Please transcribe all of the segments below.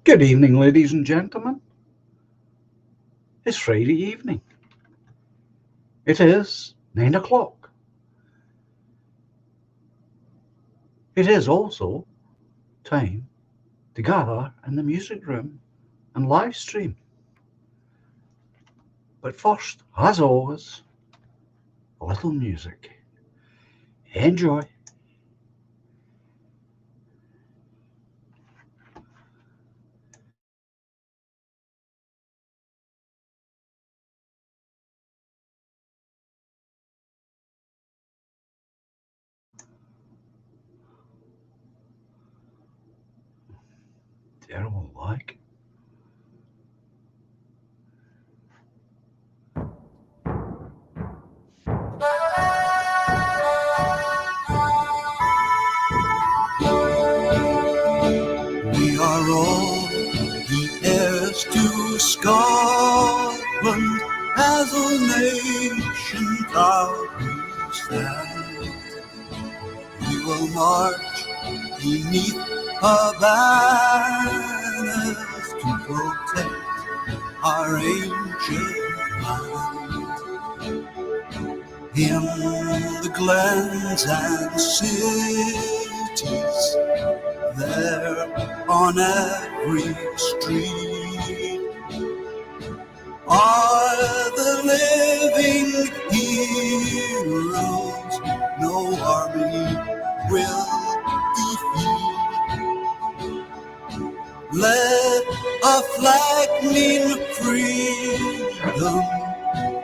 Good evening, ladies and gentlemen. It's Friday evening. It is 9 o'clock. It is also time to gather in the music room and live stream. But first, as always, a little music. Enjoy. Terrible like. We are all the heirs to Scotland, as a nation proudly stand. We will march beneath her banners to protect our ancient land. In the glens and cities, there on every street are the living heroes no army will defeat. Let a flag mean freedom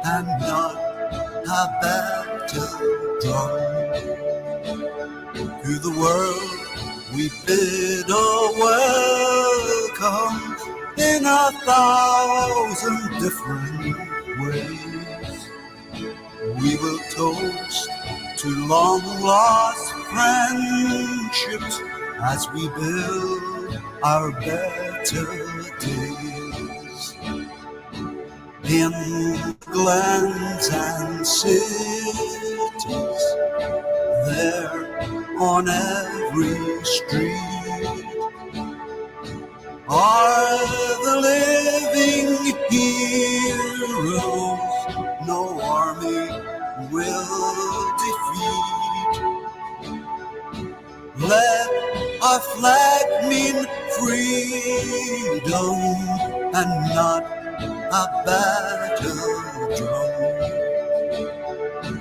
and not a battle drum. To the world we bid a welcome in 1,000 different ways. We will toast to long lost friendships as we build our better days. In glens and cities, there on every street are the living heroes no army will defeat. Let our flag mean freedom and not a battle drum.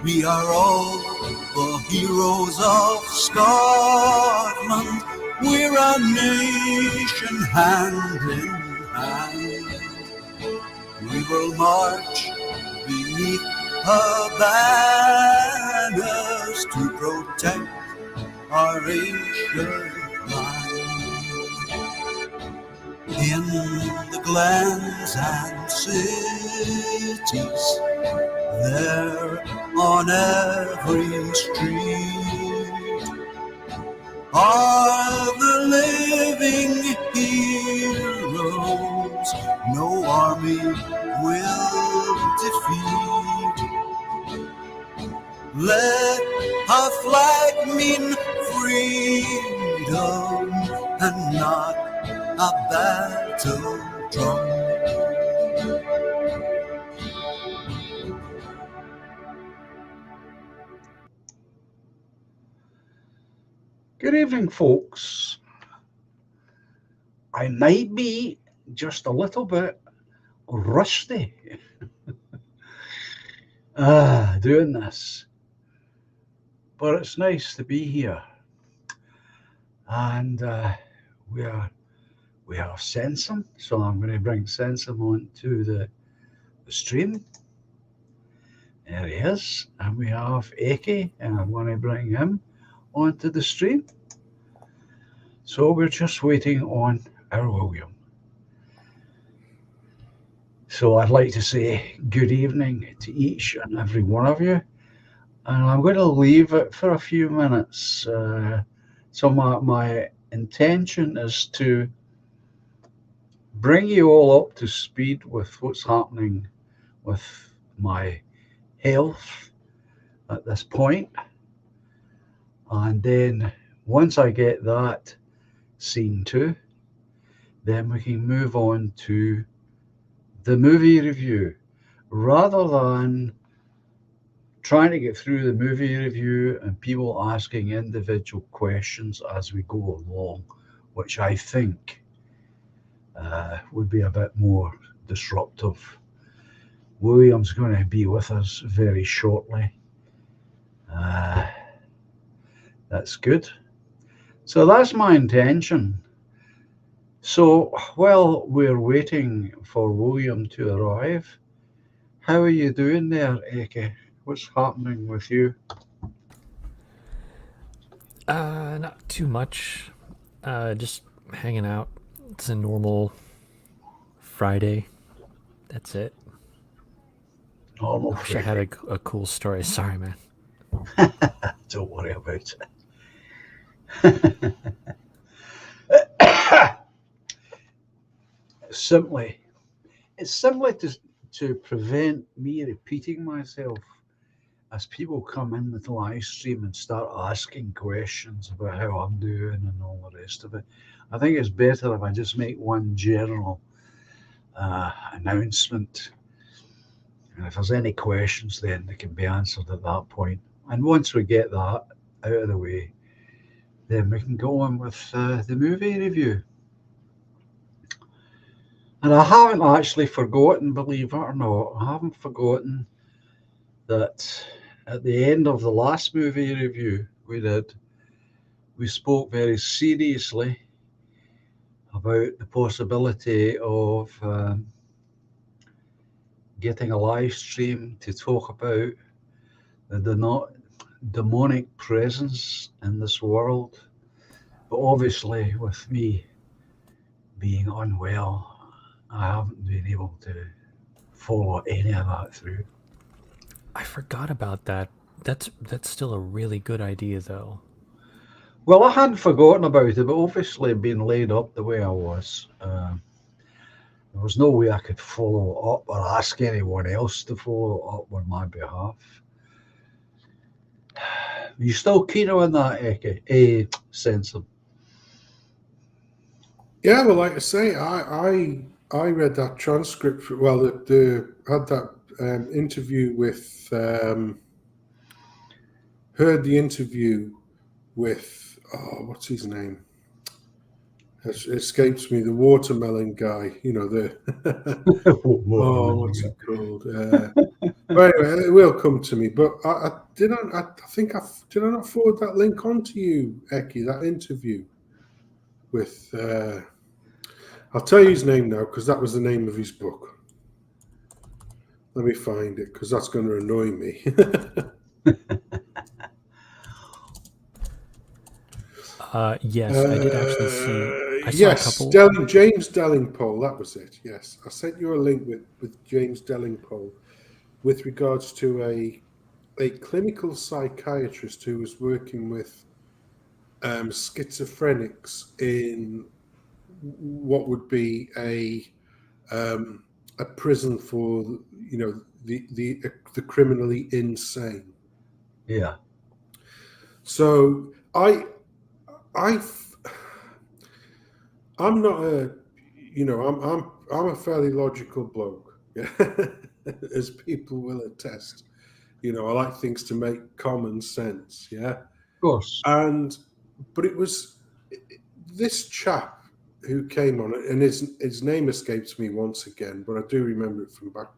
We are all the heroes of Scotland. We're a nation hand in hand. We will march beneath her banners to protect our ancient land. In the glens and cities, there on every street are the living heroes no army will defeat. Let our flag mean freedom and not a battle drum. Good evening, folks. I might be just a little bit rusty doing this, but it's nice to be here. And we have Sensum, so I'm going to bring Sensum onto the stream. There he is. And we have Eke, and I'm going to bring him onto the stream. So we're just waiting on our William. So I'd like to say good evening to each and every one of you. And I'm going to leave it for a few minutes. So my intention is to bring you all up to speed with what's happening with my health at this point. And then once I get that seen to, then we can move on to the movie review rather than trying to get through the movie review and people asking individual questions as we go along, which I think would be a bit more disruptive. William's going to be with us very shortly. Uh, that's good. So that's my intention. So while we're waiting for William to arrive, how are you doing there, Eke? What's happening with you? Not too much. Just hanging out. It's a normal Friday. That's it. Normal I wish I had Friday. a cool story. Sorry, man. Don't worry about it. simply, it's simply to prevent me repeating myself as people come in with the live stream and start asking questions about how I'm doing and all the rest of it. I think it's better if I just make one general announcement. And if there's any questions, then they can be answered at that point. And once we get that out of the way, then we can go on with the movie review. And I haven't actually forgotten, believe it or not, I haven't forgotten that at the end of the last movie review we did, we spoke very seriously about the possibility of getting a live stream to talk about the demonic presence in this world. But obviously, with me being unwell, I haven't been able to follow any of that through. I forgot about that. That's still a really good idea, though. Well, I hadn't forgotten about it, but obviously, being laid up the way I was, there was no way I could follow up or ask anyone else to follow up on my behalf. You still keen on that, Eke? Sensor. Yeah, well, like I say, I read that transcript. Well, the had that interview with heard the interview with what's his name? It escapes me. The watermelon guy. You know the what's it called? But anyway, it will come to me. But I didn't. I think did I not forward that link on to you, Eki? That interview with. I'll tell you his name now because that was the name of his book. Let me find it because that's going to annoy me. Yes, I did actually see. I saw yes, a couple. James Dellingpole. That was it. Yes, I sent you a link with James Dellingpole with regards to a clinical psychiatrist who was working with schizophrenics in what would be a prison for the criminally insane. Yeah. So I'm not I'm a fairly logical bloke, as people will attest. I like things to make common sense, yeah. Of course. But it was this chap who came on it, and his name escapes me once again, but I do remember it from back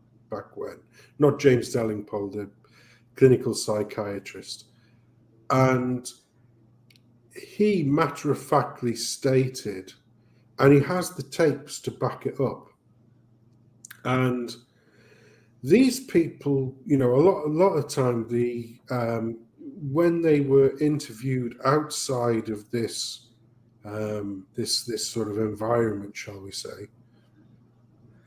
when. Not James Dellingpole, the clinical psychiatrist. And he matter-of-factly stated, and he has the tapes to back it up. And these people, a lot of time, when they were interviewed outside of this this sort of environment, shall we say,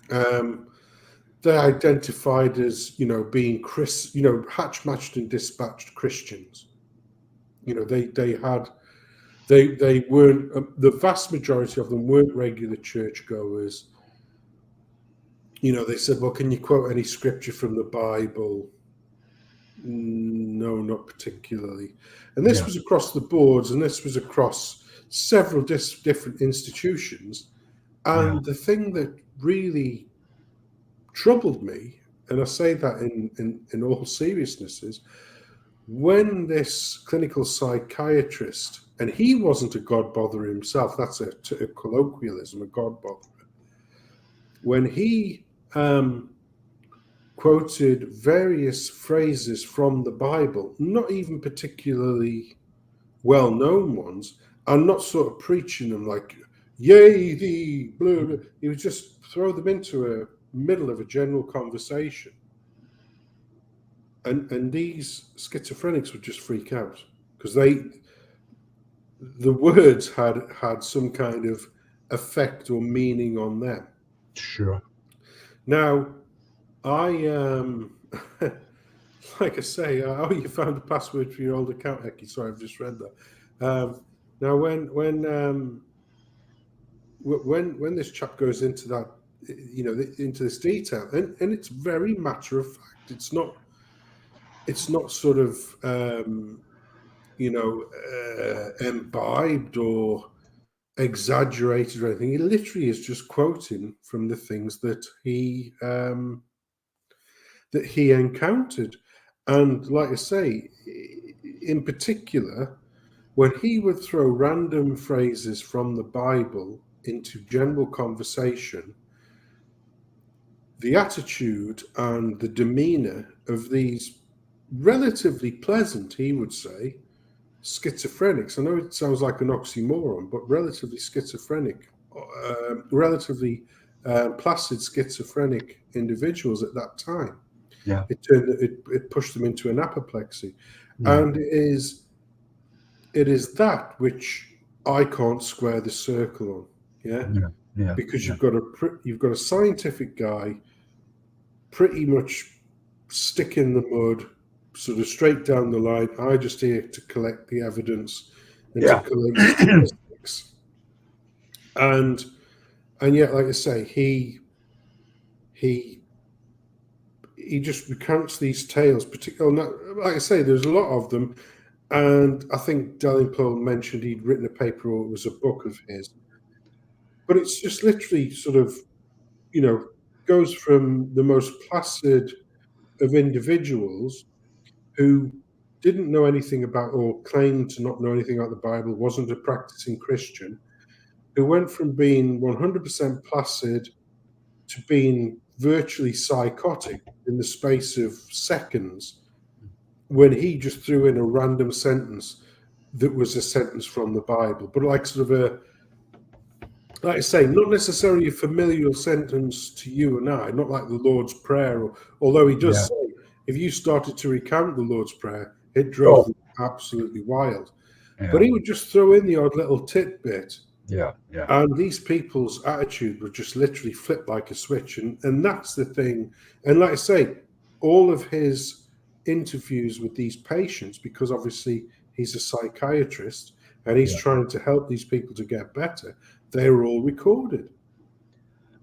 they're identified as being hatch matched and dispatched Christians. They weren't, the vast majority of them weren't regular churchgoers. They said, well, can you quote any scripture from the Bible? No, not particularly. And this was across the boards, and this was across several different institutions. And the thing that really troubled me, and I say that in all seriousness, is when this clinical psychiatrist, and he wasn't a God botherer himself, that's a colloquialism, a God botherer, when he quoted various phrases from the Bible, not even particularly well-known ones, and not sort of preaching them like, yea, thee, blah, blah. He would just throw them into a middle of a general conversation. And these schizophrenics would just freak out because the words had some kind of effect or meaning on them. Sure. Now, I like I say, oh, you found a password for your old account, Hecky. Sorry, I've just read that. Now, when this chap goes into that, into this detail, and it's very matter of fact. It's not sort of imbibed or exaggerated or anything. He literally is just quoting from the things that he encountered. And like I say, in particular, when he would throw random phrases from the Bible into general conversation, the attitude and the demeanor of these relatively pleasant, he would say, schizophrenics. I know it sounds like an oxymoron, but relatively schizophrenic, relatively placid schizophrenic individuals at that time. Yeah. It pushed them into an apoplexy, and it is that which I can't square the circle on. Yeah. Because you've got a scientific guy, pretty much stick in the mud, sort of straight down the line. I just here to collect the evidence and to collect the statistics. And yet, like I say, he just recounts these tales, particularly, like I say, there's a lot of them. And I think Dalrymple mentioned he'd written a paper or it was a book of his. But it's just literally sort of, goes from the most placid of individuals who didn't know anything about or claimed to not know anything about the Bible, wasn't a practicing Christian, who went from being 100% placid to being virtually psychotic in the space of seconds when he just threw in a random sentence that was a sentence from the Bible, but like sort of like I say, not necessarily a familiar sentence to you and I, not like the Lord's Prayer, although he does say, if you started to recount the Lord's Prayer, it drove them absolutely wild. Yeah. But he would just throw in the odd little tidbit. Yeah. And these people's attitude would just literally flip like a switch. And that's the thing. And like I say, all of his interviews with these patients, because obviously he's a psychiatrist and he's trying to help these people to get better, they were all recorded.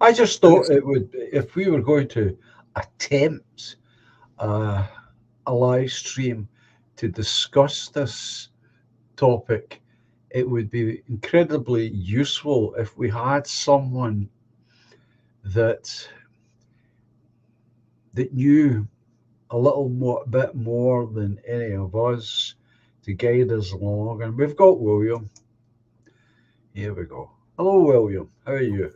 I just thought it would, if we were going to attempt a live stream to discuss this topic, it would be incredibly useful if we had someone that knew a little bit more than any of us to guide us along. And we've got William. Here we go. Hello, William. How are you?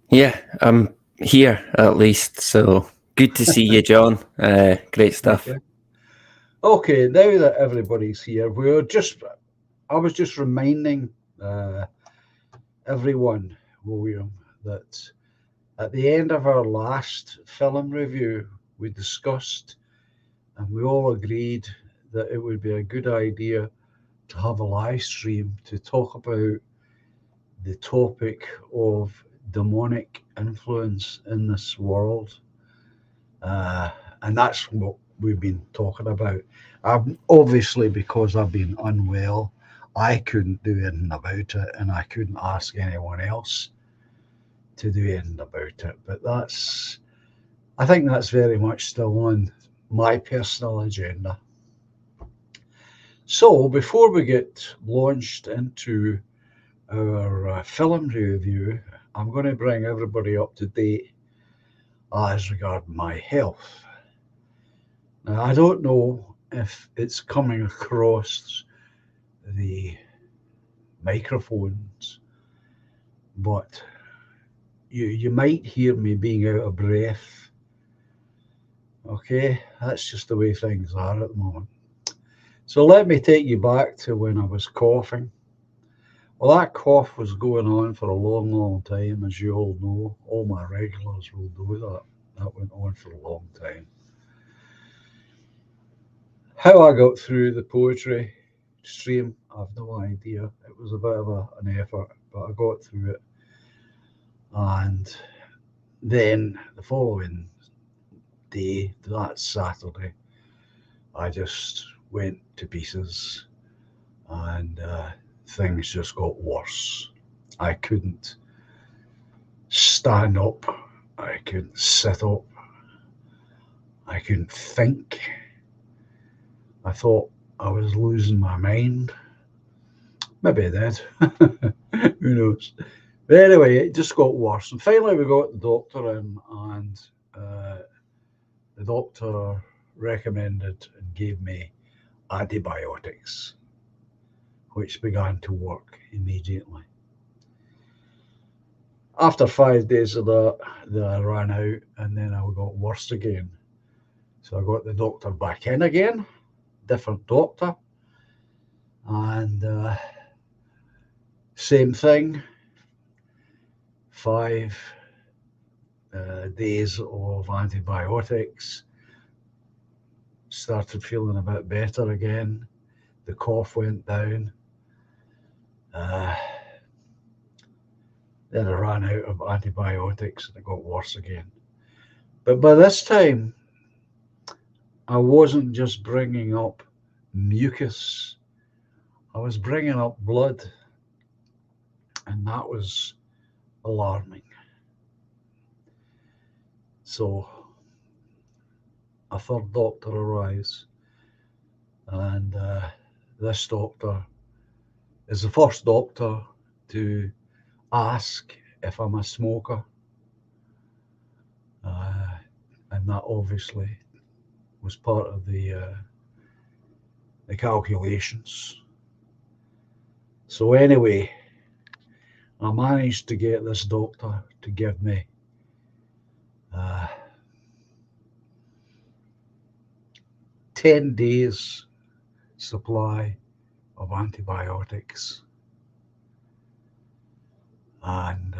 Yeah, I'm here at least. So good to see you, John. Great stuff. Okay, now that everybody's here, I was just reminding everyone, William, that at the end of our last film review, we discussed and we all agreed that it would be a good idea to have a live stream to talk about the topic of demonic influence in this world. And that's what we've been talking about. Obviously, because I've been unwell, I couldn't do anything about it, and I couldn't ask anyone else to do anything about it. But I think that's very much still on my personal agenda. So before we get launched into our film review, I'm going to bring everybody up to date as regard my health. Now, I don't know if it's coming across the microphones, but you might hear me being out of breath. Okay, that's just the way things are at the moment. So let me take you back to when I was coughing. Well, that cough was going on for a long, long time, as you all know. All my regulars will do that. That went on for a long time. How I got through the poetry stream, I've no idea. It was a bit of an effort, but I got through it. And then the following day, that Saturday, I just went to pieces, and things just got worse. I couldn't stand up, I couldn't sit up, I couldn't think. I thought I was losing my mind. Maybe I did. Who knows? But anyway, it just got worse. And finally, we got the doctor in, and the doctor recommended and gave me antibiotics, which began to work immediately. After 5 days of that, I ran out, and then I got worse again. So I got the doctor back in again, different doctor, and same thing. 5 days of antibiotics. Started feeling a bit better again. The cough went down. Then I ran out of antibiotics and it got worse again. But by this time, I wasn't just bringing up mucus, I was bringing up blood, and that was alarming. So a third doctor arrives, and this doctor is the first doctor to ask if I'm a smoker, and that obviously was part of the calculations. So anyway, I managed to get this doctor to give me 10 days supply of antibiotics, and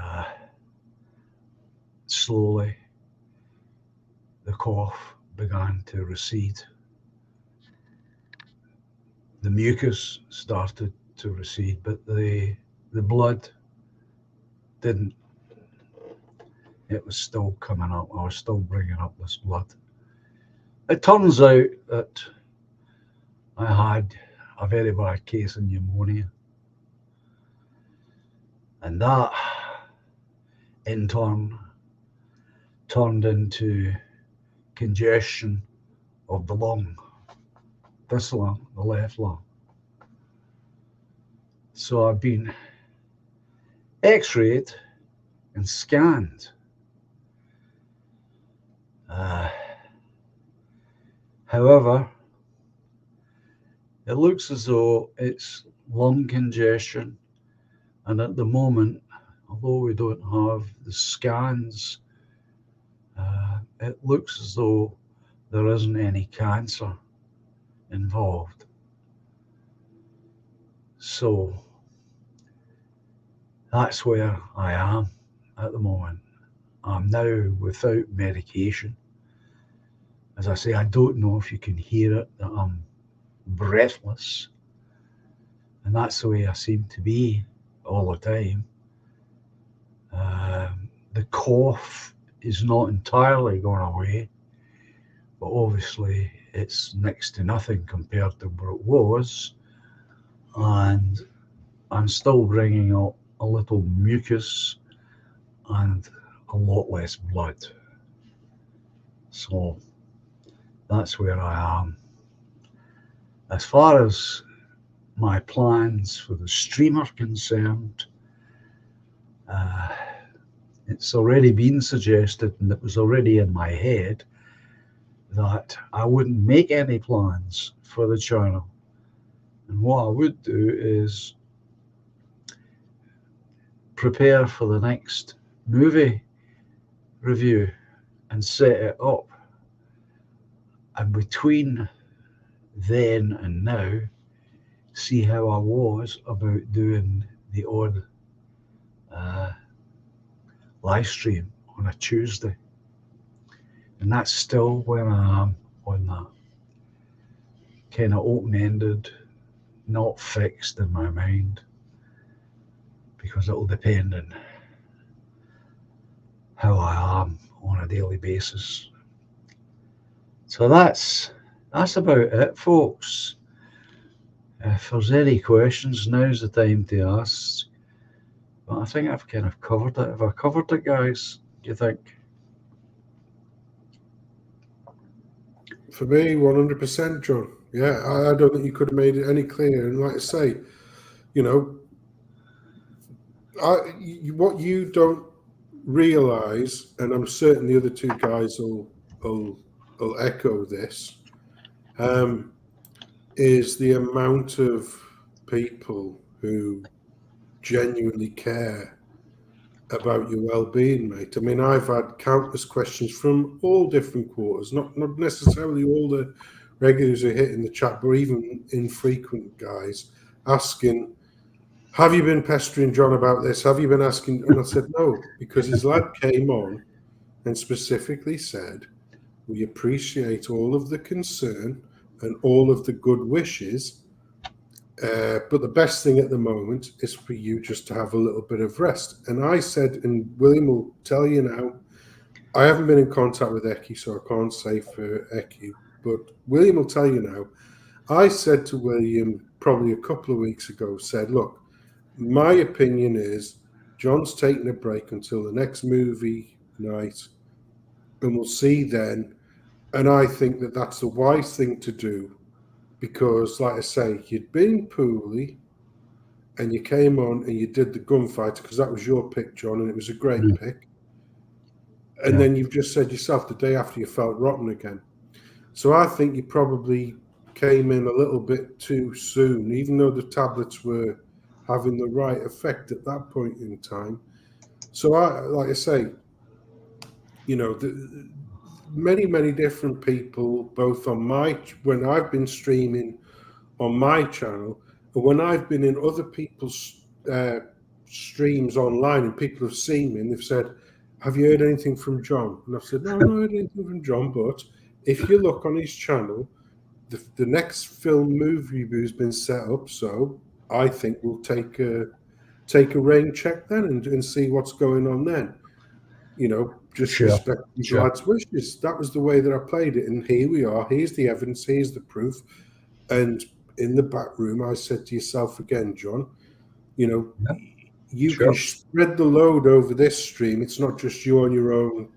slowly the cough began to recede. The mucus started to recede, but the blood didn't. It was still coming up. I was still bringing up this blood. It turns out that I had a very bad case of pneumonia, and that in turn turned into congestion of the lung, this lung, the left lung. So I've been x-rayed and scanned. However, it looks as though it's lung congestion, and at the moment, although we don't have the scans, it looks as though there isn't any cancer involved. So that's where I am at the moment. I'm now without medication. As I say, I don't know if you can hear it, that I'm breathless. And that's the way I seem to be all the time. The cough is not entirely gone away, but obviously it's next to nothing compared to what it was. And I'm still bringing up a little mucus and a lot less blood. So that's where I am. As far as my plans for the stream are concerned, It's already been suggested, and it was already in my head, that I wouldn't make any plans for the channel. And what I would do is prepare for the next movie review and set it up. And between then and now, see how I was about doing the odd live stream on a Tuesday. And that's still where I am on that. Kind of open ended, not fixed in my mind, because it'll depend on how I am on a daily basis. So that's about it, folks. If there's any questions, now's the time to ask. But I think I've kind of covered it. Have I covered it, guys? Do you think? For me, 100%, John. Yeah, I don't think you could have made it any clearer. And like I say, you know, what you don't realise, and I'm certain the other two guys will echo this, is the amount of people who genuinely care about your well-being, mate. I mean, I've had countless questions from all different quarters, not necessarily all the regulars who hit in the chat, but even infrequent guys asking, have you been pestering John about this? Have you been asking? And I said, no, because his lad came on and specifically said, we appreciate all of the concern and all of the good wishes, but the best thing at the moment is for you just to have a little bit of rest. And I said, and William will tell you now, I haven't been in contact with Eki, so I can't say for Eki, but William will tell you now. I said to William probably a couple of weeks ago, said, look, my opinion is John's taking a break until the next movie night, and we'll see then. And I think that that's the wise thing to do, because, like I say, you'd been poorly and you came on and you did the gunfighter, because that was your pick, John, and it was a great pick. And then you've just said yourself the day after you felt rotten again. So I think you probably came in a little bit too soon, even though the tablets were having the right effect at that point in time. So like I say, you know, many different people, both on when I've been streaming on my channel, and when I've been in other people's streams online, and people have seen me and they've said, have you heard anything from John? And I've said, no, I've not heard anything from John, but if you look on his channel, the next film movie review has been set up, so I think we'll take a rain check then and see what's going on then. You know, just respect these lads' wishes. That was the way that I played it, and here we are. Here's the evidence. Here's the proof. And in the back room, I said to yourself again, John, you know, you can spread the load over this stream. It's not just you on your own,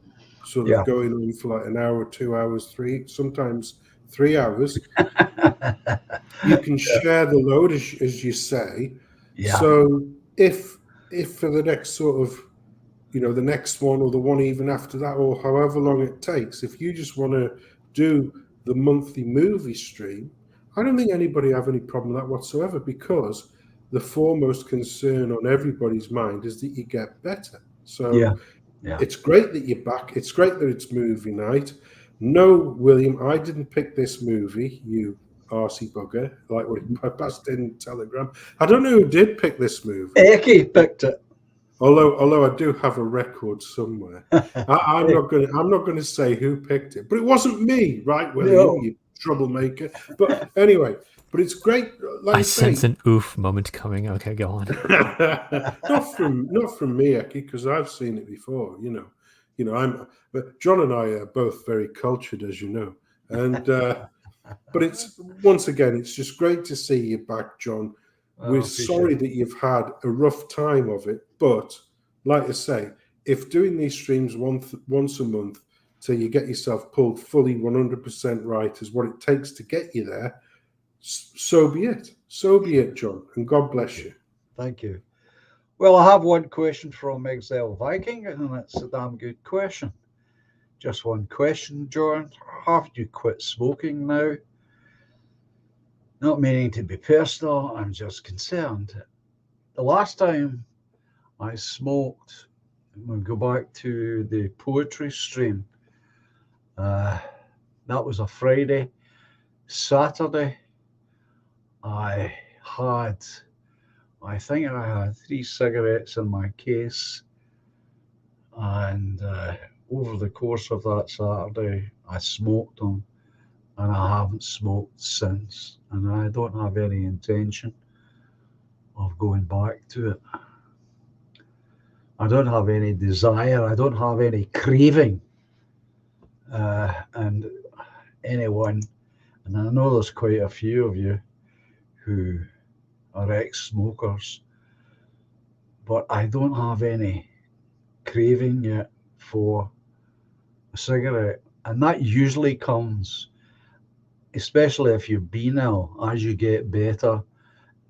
sort of going on for like an hour, 2 hours, sometimes 3 hours. You can share the load, as you say. Yeah. So if for the next sort of, you know, the next one or the one even after that, or however long it takes, if you just want to do the monthly movie stream, I don't think anybody have any problem with that whatsoever, because the foremost concern on everybody's mind is that you get better. So it's great that you're back. It's great that it's movie night. No, William, I didn't pick this movie, you arsey bugger, like what I passed in Telegram. I don't know who did pick this movie. Eki picked it. Although I do have a record somewhere. I'm not going to say who picked it, but it wasn't me, right, William? You troublemaker. But anyway, but it's great. Like I sense an oof moment coming. Okay, go on. not from me, Eki, because I've seen it before. You know, but John and I are both very cultured, as you know, and but it's once again, it's just great to see you back, John. We're sorry that you've had a rough time of it, but like I say, if doing these streams once a month till you get yourself pulled fully 100% right is what it takes to get you there, so be it. So be it, John, and God bless you. Thank you. Well, I have one question from Exile Viking, and it's a damn good question. Just one question, John. Have you quit smoking now? Not meaning to be personal, I'm just concerned. The last time I smoked, we'll go back to the poetry stream. Uh, that was a Friday. Saturday, I had, I think I had 3 cigarettes in my case. And over the course of that Saturday, I smoked them and I haven't smoked since. And I don't have any intention of going back to it. I don't have any desire, I don't have any craving. And anyone, and I know there's quite a few of you who are ex-smokers, but I don't have any craving yet for a cigarette. And that usually comes, especially if you've been ill, as you get better,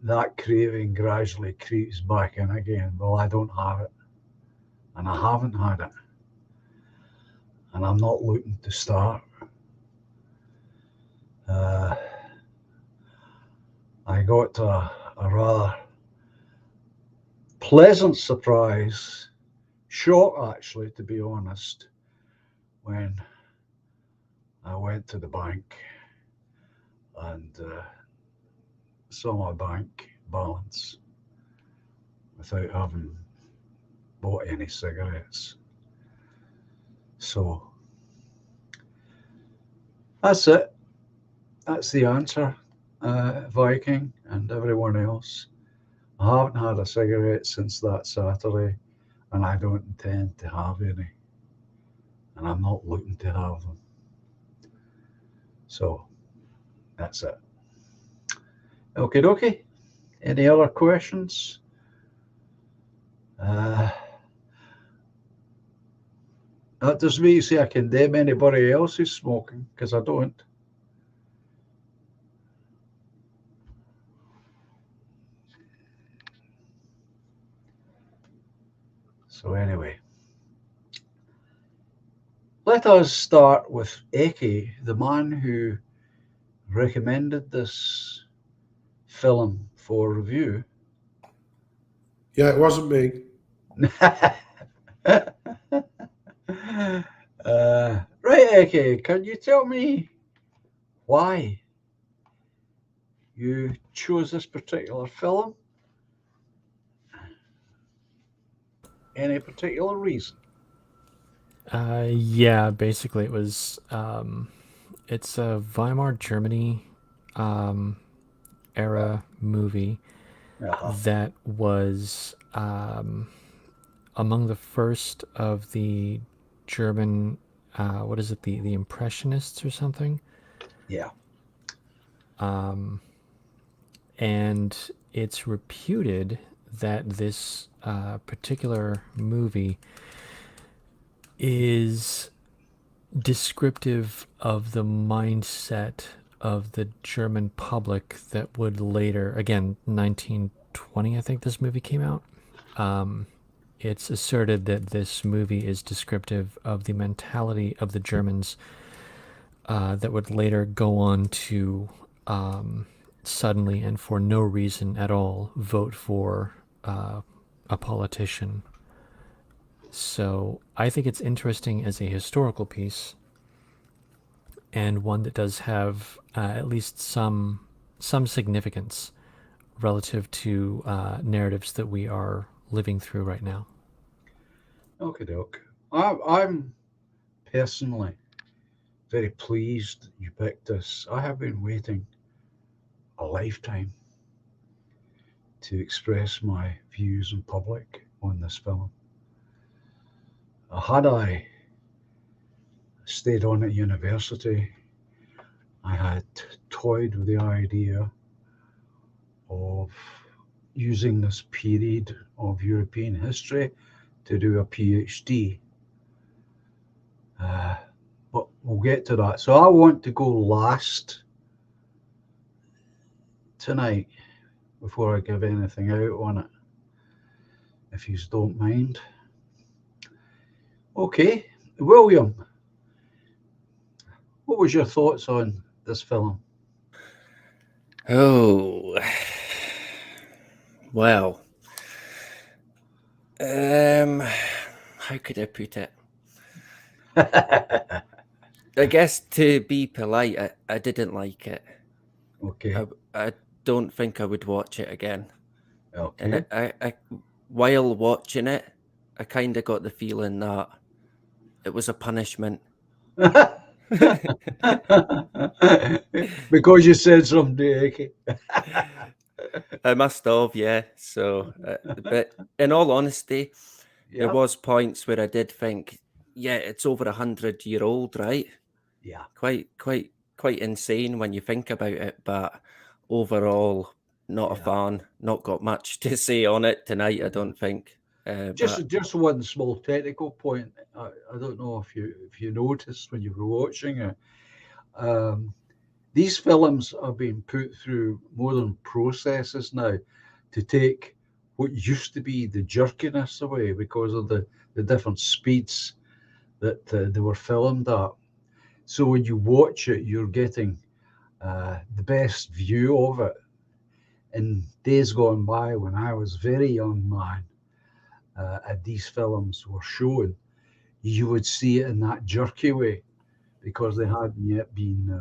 that craving gradually creeps back in again. Well, I don't have it, and I haven't had it, and I'm not looking to start. I got a rather pleasant surprise, shock actually, to be honest, when I went to the bank and saw my bank balance without having bought any cigarettes. So that's it. That's the answer, Viking and everyone else. I haven't had a cigarette since that Saturday, and I don't intend to have any. And I'm not looking to have them. So that's it. Okie dokie. Any other questions? That doesn't mean to say I condemn anybody else who's smoking, because I don't. So anyway, let us start with Eki, the man who recommended this film for review. Yeah, it wasn't me. Right, Eki, can you tell me why you chose this particular film? Any particular reason? Yeah, basically it was it's a Weimar Germany era movie that was among the first of the German what is it, the Impressionists or something? Yeah. And it's reputed that this particular movie is descriptive of the mindset of the German public that would later, again, 1920, I think this movie came out. It's asserted that this movie is descriptive of the mentality of the Germans that would later go on to suddenly and for no reason at all vote for a politician. So I think it's interesting as a historical piece, and one that does have at least some significance relative to narratives that we are living through right now. Okay, doke. I'm personally very pleased you picked this. I have been waiting a lifetime to express my views in public on this film. Had I stayed on at university, I had toyed with the idea of using this period of European history to do a PhD. But we'll get to that. So I want to go last tonight before I give anything out on it. if you don't mind. Okay, William, what was your thoughts on this film? Oh, well, how could I put it? I guess to be polite, I didn't like it. Okay, I don't think I would watch it again. And okay. while watching it, I kind of got the feeling that it was a punishment. Because you said something, okay. I must have, yeah. So, but in all honesty, there Yeah, was points where I did think, yeah, it's over 100-year-old, right? yeah, Quite insane when you think about it. But overall, not a yeah. fan. Not got much to say on it tonight. I don't think. But Just one small technical point. I don't know if you noticed when you were watching it. Um, these films are being put through modern processes now to take what used to be the jerkiness away because of the different speeds that they were filmed at. So when you watch it, you're getting the best view of it. In days gone by, when I was a very young man, and these films were shown, you would see it in that jerky way because they hadn't yet been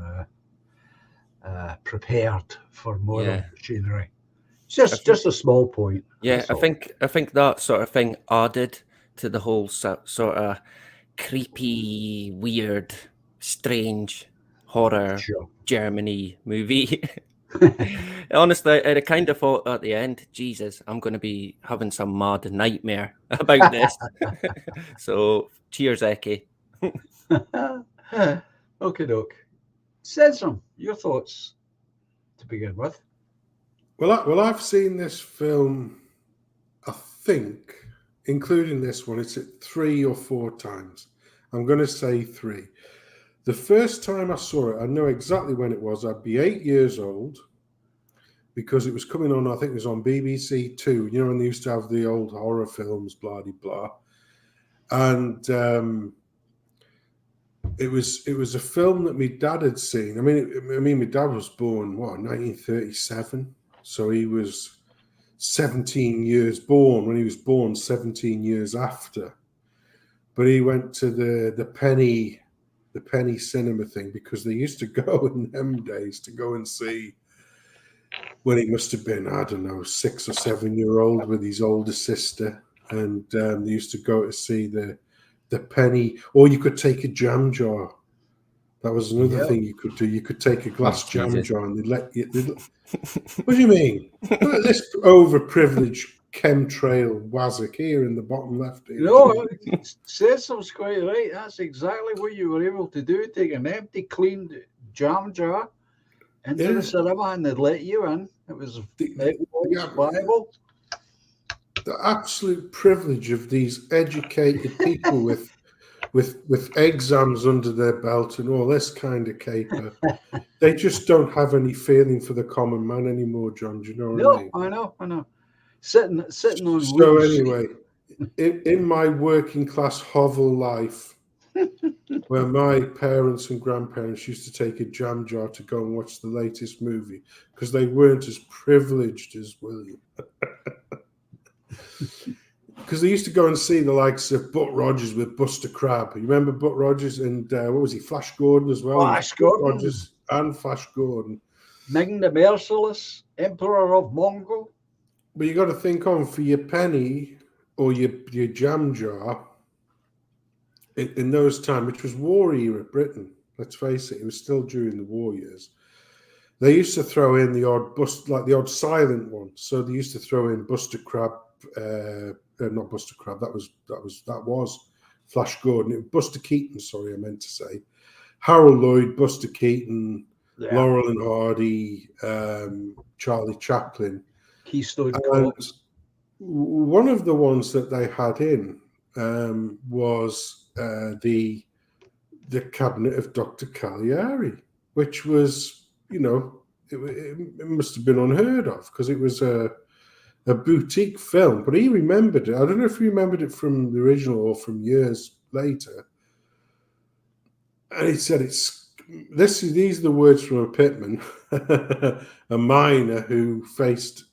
prepared for modern yeah, machinery. I Just a small point. Yeah, That's all. I think that sort of thing added to the whole sort of creepy, weird, strange horror Sure. Germany movie. Honestly, I kind of thought at the end, Jesus, I'm going to be having some mad nightmare about this. So, cheers, Eki. Okay, doke. Censor, your thoughts to begin with. Well, I've seen this film, I think, including this one, it's at 3 or 4 times. I'm going to say 3. The first time I saw it, I know exactly when it was. I'd be 8 years old because it was coming on, I think it was on BBC Two, you know, when they used to have the old horror films, blah, blah, blah. And it was a film that my dad had seen. I mean, my dad was born, 1937? So he was 17 years born when he was born 17 years after. But he went to the penny cinema thing because they used to go in them days to go and see when he must have been, I don't know, 6 or 7 year old with his older sister. And they used to go to see the penny, or you could take a jam jar. That was another Yeah. thing you could do. You could take a glass jam Jesus. jar and they'd let you. What do you mean? Look at this overprivileged chemtrail wazzock here in the bottom left here. No, Cecil's quite right. That's exactly what you were able to do. Take an empty, cleaned jam jar into Yeah. the cinema and they'd let you in. It was Yeah. viable. The absolute privilege of these educated people with exams under their belt and all this kind of caper. They just don't have any feeling for the common man anymore, John. Do you know what I No, mean? I know. Sitting on So wheels. anyway, in my working class hovel life, where my parents and grandparents used to take a jam jar to go and watch the latest movie because they weren't as privileged as William. Because they used to go and see the likes of Butt Rogers with Buster Crabbe. You remember Butt Rogers and what was he, Flash Gordon as well? Flash Butt Gordon. Rogers and Flash Gordon. Ming the Merciless, Emperor of Mongol. But you got to think on for your penny or your jam jar in those times, which was war era Britain. Let's face it, it was still during the war years. They used to throw in the odd the odd silent one. So they used to throw in Buster Crabbe, not Buster Crabbe. That was Flash Gordon. Buster Keaton. Sorry, I meant to say Harold Lloyd, Buster Keaton, Yeah. Laurel and Hardy, Charlie Chaplin. Keystone And Cops. one of the ones that they had in was the Cabinet of Dr. Caligari, which was, you know, it must have been unheard of because it was a a boutique film, but he remembered it. I don't know if he remembered it from the original or from years later. And he said, these are the words from a pitman, a miner who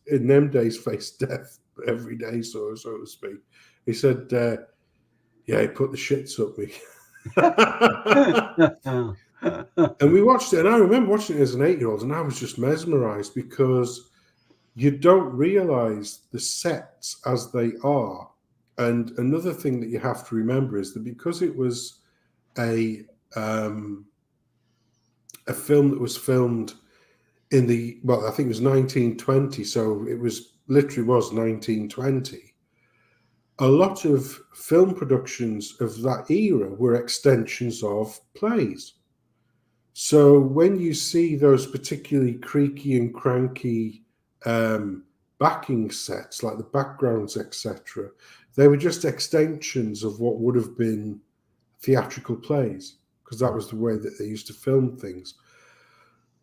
in them days, faced death every day, so to speak. He said, yeah, he put the shits up me. And we watched it, and I remember watching it as an 8-year-old, and I was just mesmerized because you don't realize the sets as they are. And another thing that you have to remember is that because it was a film that was filmed in I think it was 1920, so it was literally was 1920. A lot of film productions of that era were extensions of plays. So when you see those particularly creaky and cranky backing sets, like the backgrounds, etc., they were just extensions of what would have been theatrical plays, because that was the way that they used to film things.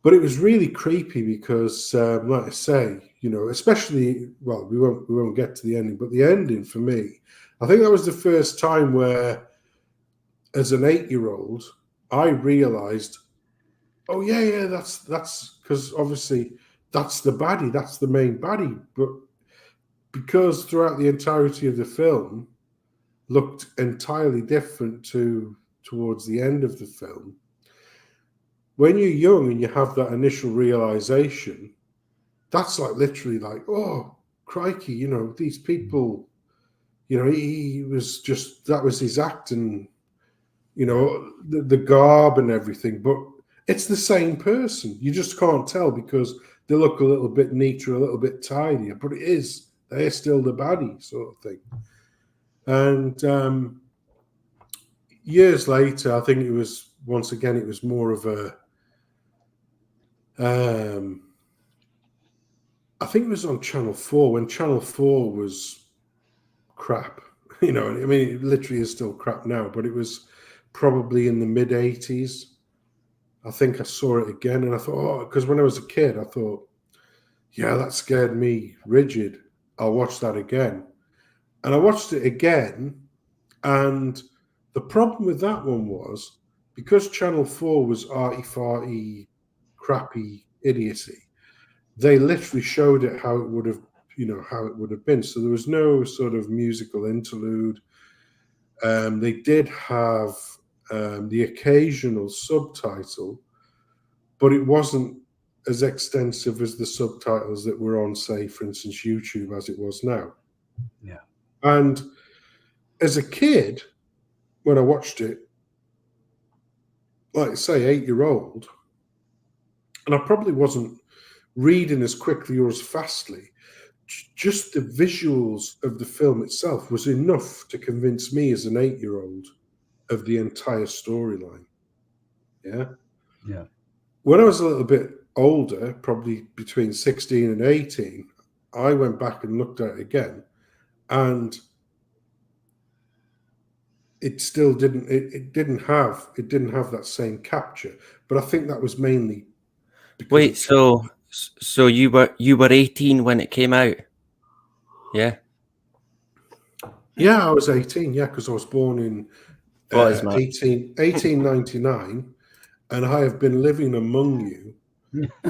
But it was really creepy because, like I say, especially, well, we won't get to the ending, but the ending for me, I think that was the first time where, as an 8-year-old, I realized, oh yeah, that's because obviously that's the baddie, that's the main baddie. But because throughout the entirety of the film looked entirely different towards the end of the film, when you're young and you have that initial realization, that's like literally like, oh crikey, these people, he was just, that was his act, and the garb and everything, but it's the same person. You just can't tell because they look a little bit neater, a little bit tidier, but they're still the baddie sort of thing. And years later, I think it was more of a, I think it was on Channel 4 when Channel 4 was crap. I mean, it literally is still crap now, but it was probably in the mid 80s. I think I saw it again, and I thought, because when I was a kid, I thought, yeah, that scared me rigid. I'll watch that again. And I watched it again, and the problem with that one was, because Channel 4 was arty-farty, crappy idiocy, they literally showed it how it would have been. So there was no sort of musical interlude. They did have the occasional subtitle, but it wasn't as extensive as the subtitles that were on, say, for instance, YouTube as it was now. Yeah. And as a kid, when I watched it, like I say, 8-year-old, and I probably wasn't reading as quickly or as fastly, just the visuals of the film itself was enough to convince me as an 8-year-old of the entire storyline. Yeah. Yeah. When I was a little bit older, probably between 16 and 18, I went back and looked at it again, and it still didn't have that same capture. But I think that was mainly because Wait, so you were 18 when it came out? Yeah. Yeah, I was 18. Yeah, because I was born in What is my 1899, and I have been living among you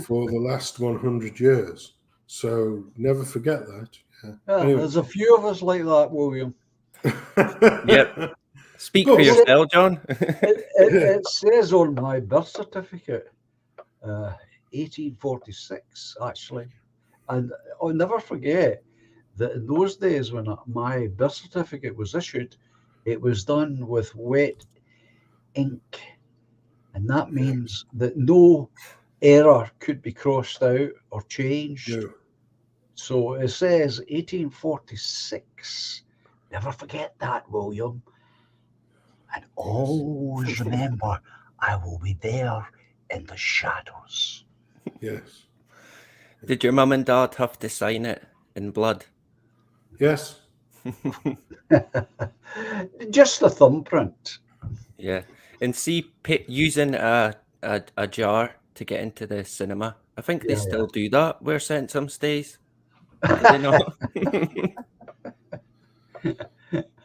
for the last 100 years. So never forget that. Yeah. Anyway. There's a few of us like that, William. Yep. Speak But for yourself, John. It says on my birth certificate, 1846, actually. And I'll never forget that in those days when my birth certificate was issued, it was done with wet ink. And that means that no error could be crossed out or changed. No. So it says 1846. Never forget that, William. And always remember, I will be there in the shadows. Yes. Did your mum and dad have to sign it in blood? Yes. Just the thumbprint. Yeah. And see, using a jar to get into the cinema. I think they still do that where Centum stays. Did they not?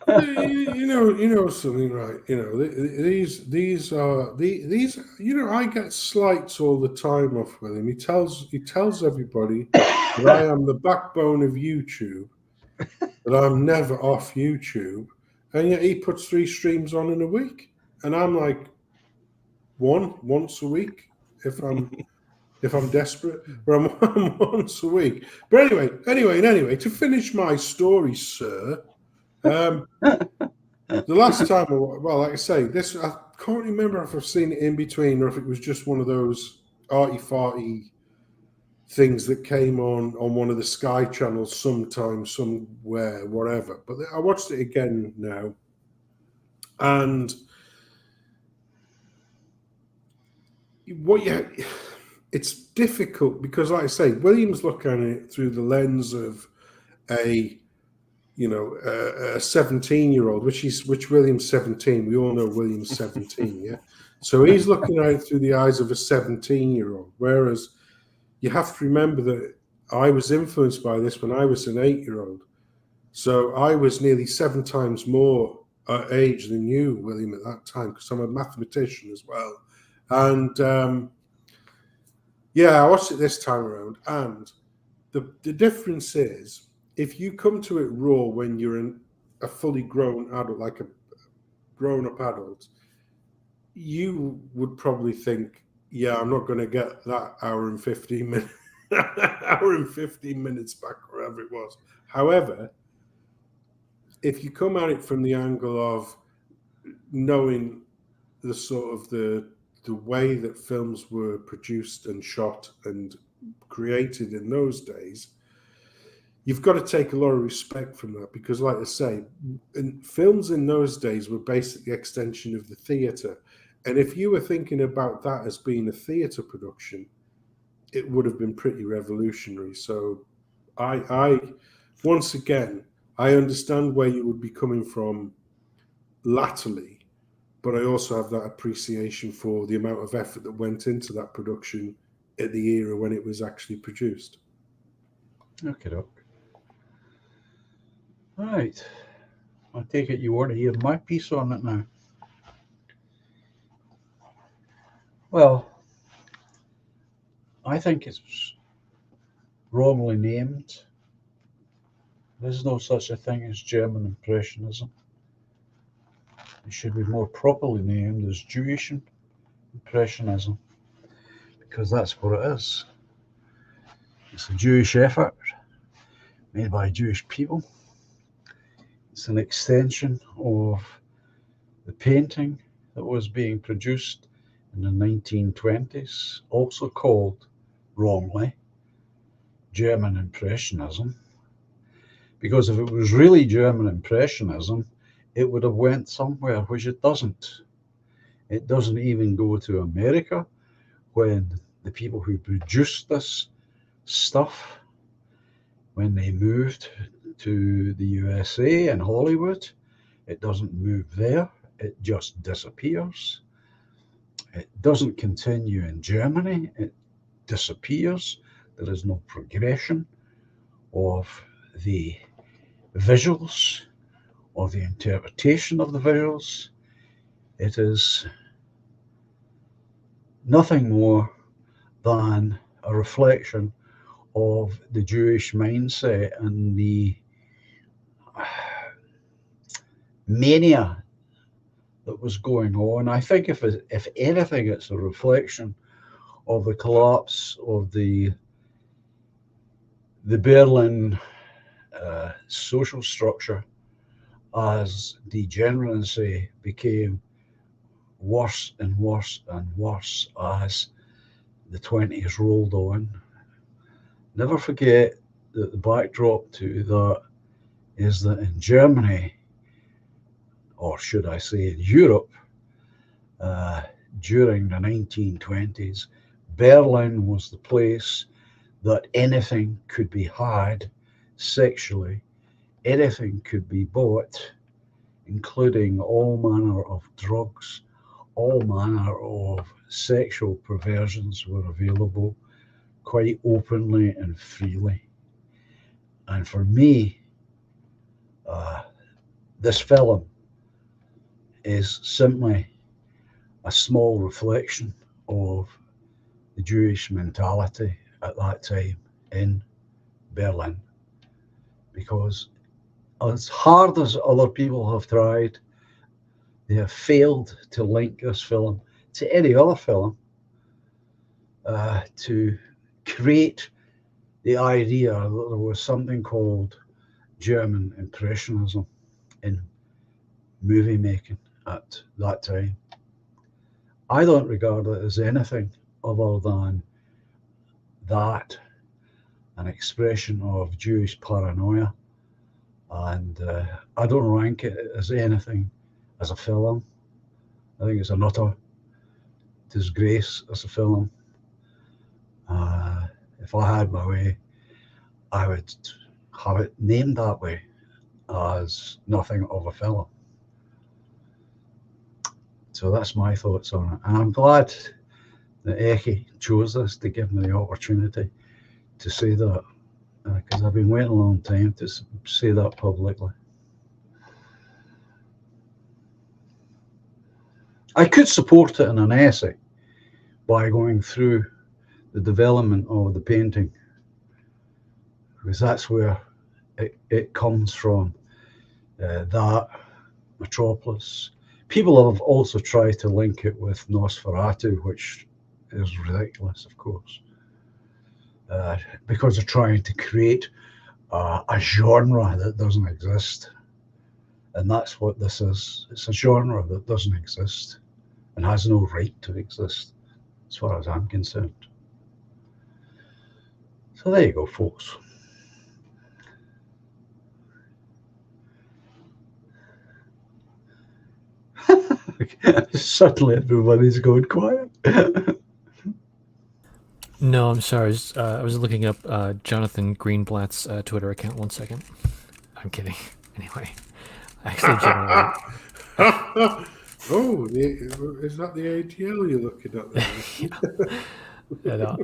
You know something, right? You know, these are these. You know, I get slights all the time off with him. He tells everybody that I am the backbone of YouTube, that I'm never off YouTube, and yet he puts 3 streams on in a week, and I'm like once a week if I'm desperate, but I'm once a week. But anyway, to finish my story, sir. The last time, well, like I say, this I can't remember if I've seen it in between or if it was just one of those arty-farty things that came on one of the Sky channels sometime, somewhere, whatever. But I watched it again now, and it's difficult because, like I say, Williams looking at it through the lens of a 17-year-old, which William's 17. We all know William's 17, yeah. So he's looking at it through the eyes of a 17-year-old. Whereas you have to remember that I was influenced by this when I was an 8-year-old. So I was nearly 7 times more age than you, William, at that time, because I'm a mathematician as well. And I watched it this time around, and the difference is, if you come to it raw when you're a fully grown adult, like a grown-up adult, you would probably think, yeah, I'm not going to get that hour and 15 minutes back, or whatever it was. However, if you come at it from the angle of knowing the sort of the way that films were produced and shot and created in those days, you've got to take a lot of respect from that, because, like I say, films in those days were basically extension of the theatre. And if you were thinking about that as being a theatre production, it would have been pretty revolutionary. So I once again, I understand where you would be coming from latterly, but I also have that appreciation for the amount of effort that went into that production at the era when it was actually produced. Okay, doc. Right. I take it you want to hear my piece on it now. Well, I think it's wrongly named. There's no such a thing as German Impressionism. It should be more properly named as Jewish Impressionism, because that's what it is. It's a Jewish effort made by Jewish people. It's an extension of the painting that was being produced in the 1920s, also called, wrongly, German Impressionism. Because if it was really German Impressionism, it would have went somewhere, which it doesn't. It doesn't even go to America, when the people who produced this stuff, when they moved to the USA and Hollywood, it doesn't move there. It just disappears. It doesn't continue in Germany. It disappears. There is no progression of the visuals or the interpretation of the visuals. It is nothing more than a reflection of the Jewish mindset and the mania that was going on. I think if anything, it's a reflection of the collapse of the Berlin social structure, as degeneracy became worse and worse and worse as the 20s rolled on. Never forget that the backdrop to that is that in Germany, or should I say in Europe, during the 1920s, Berlin was the place that anything could be had sexually, anything could be bought, including all manner of drugs, all manner of sexual perversions were available quite openly and freely. And for me, this film is simply a small reflection of the Jewish mentality at that time in Berlin. Because as hard as other people have tried, they have failed to link this film to any other film, to create the idea that there was something called German Impressionism in movie making at that time. I don't regard it as anything other than that, an expression of Jewish paranoia, and I don't rank it as anything as a film. I think it's an utter disgrace as a film. If I had my way, I would have it named that way, as nothing of a film. So that's my thoughts on it. And I'm glad that Eki chose this to give me the opportunity to say that, because I've been waiting a long time to say that publicly. I could support it in an essay by going through the development of the painting, because that's where it comes from, that metropolis. People have also tried to link it with Nosferatu, which is ridiculous, of course, because they're trying to create a genre that doesn't exist. And that's what this is. It's a genre that doesn't exist and has no right to exist, as far as I'm concerned. So there you go, folks. Suddenly everybody's going quiet. No, I'm sorry. I was looking up Jonathan Greenblatt's Twitter account. 1 second. I'm kidding. Anyway, actually, generally, Oh, is that the ATL you're looking at there? yeah, no,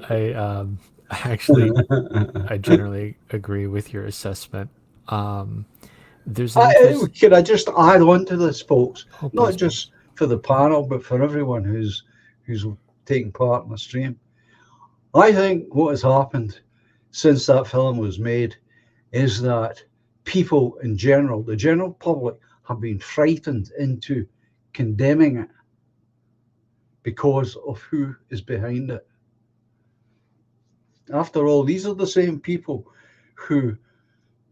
I generally agree with your assessment. There's an interest. Can I just add on to this, folks? Oh, Not please, just for the panel, but for everyone who's taking part in the stream. I think what has happened since that film was made is that people in general, the general public, have been frightened into condemning it because of who is behind it. After all, these are the same people who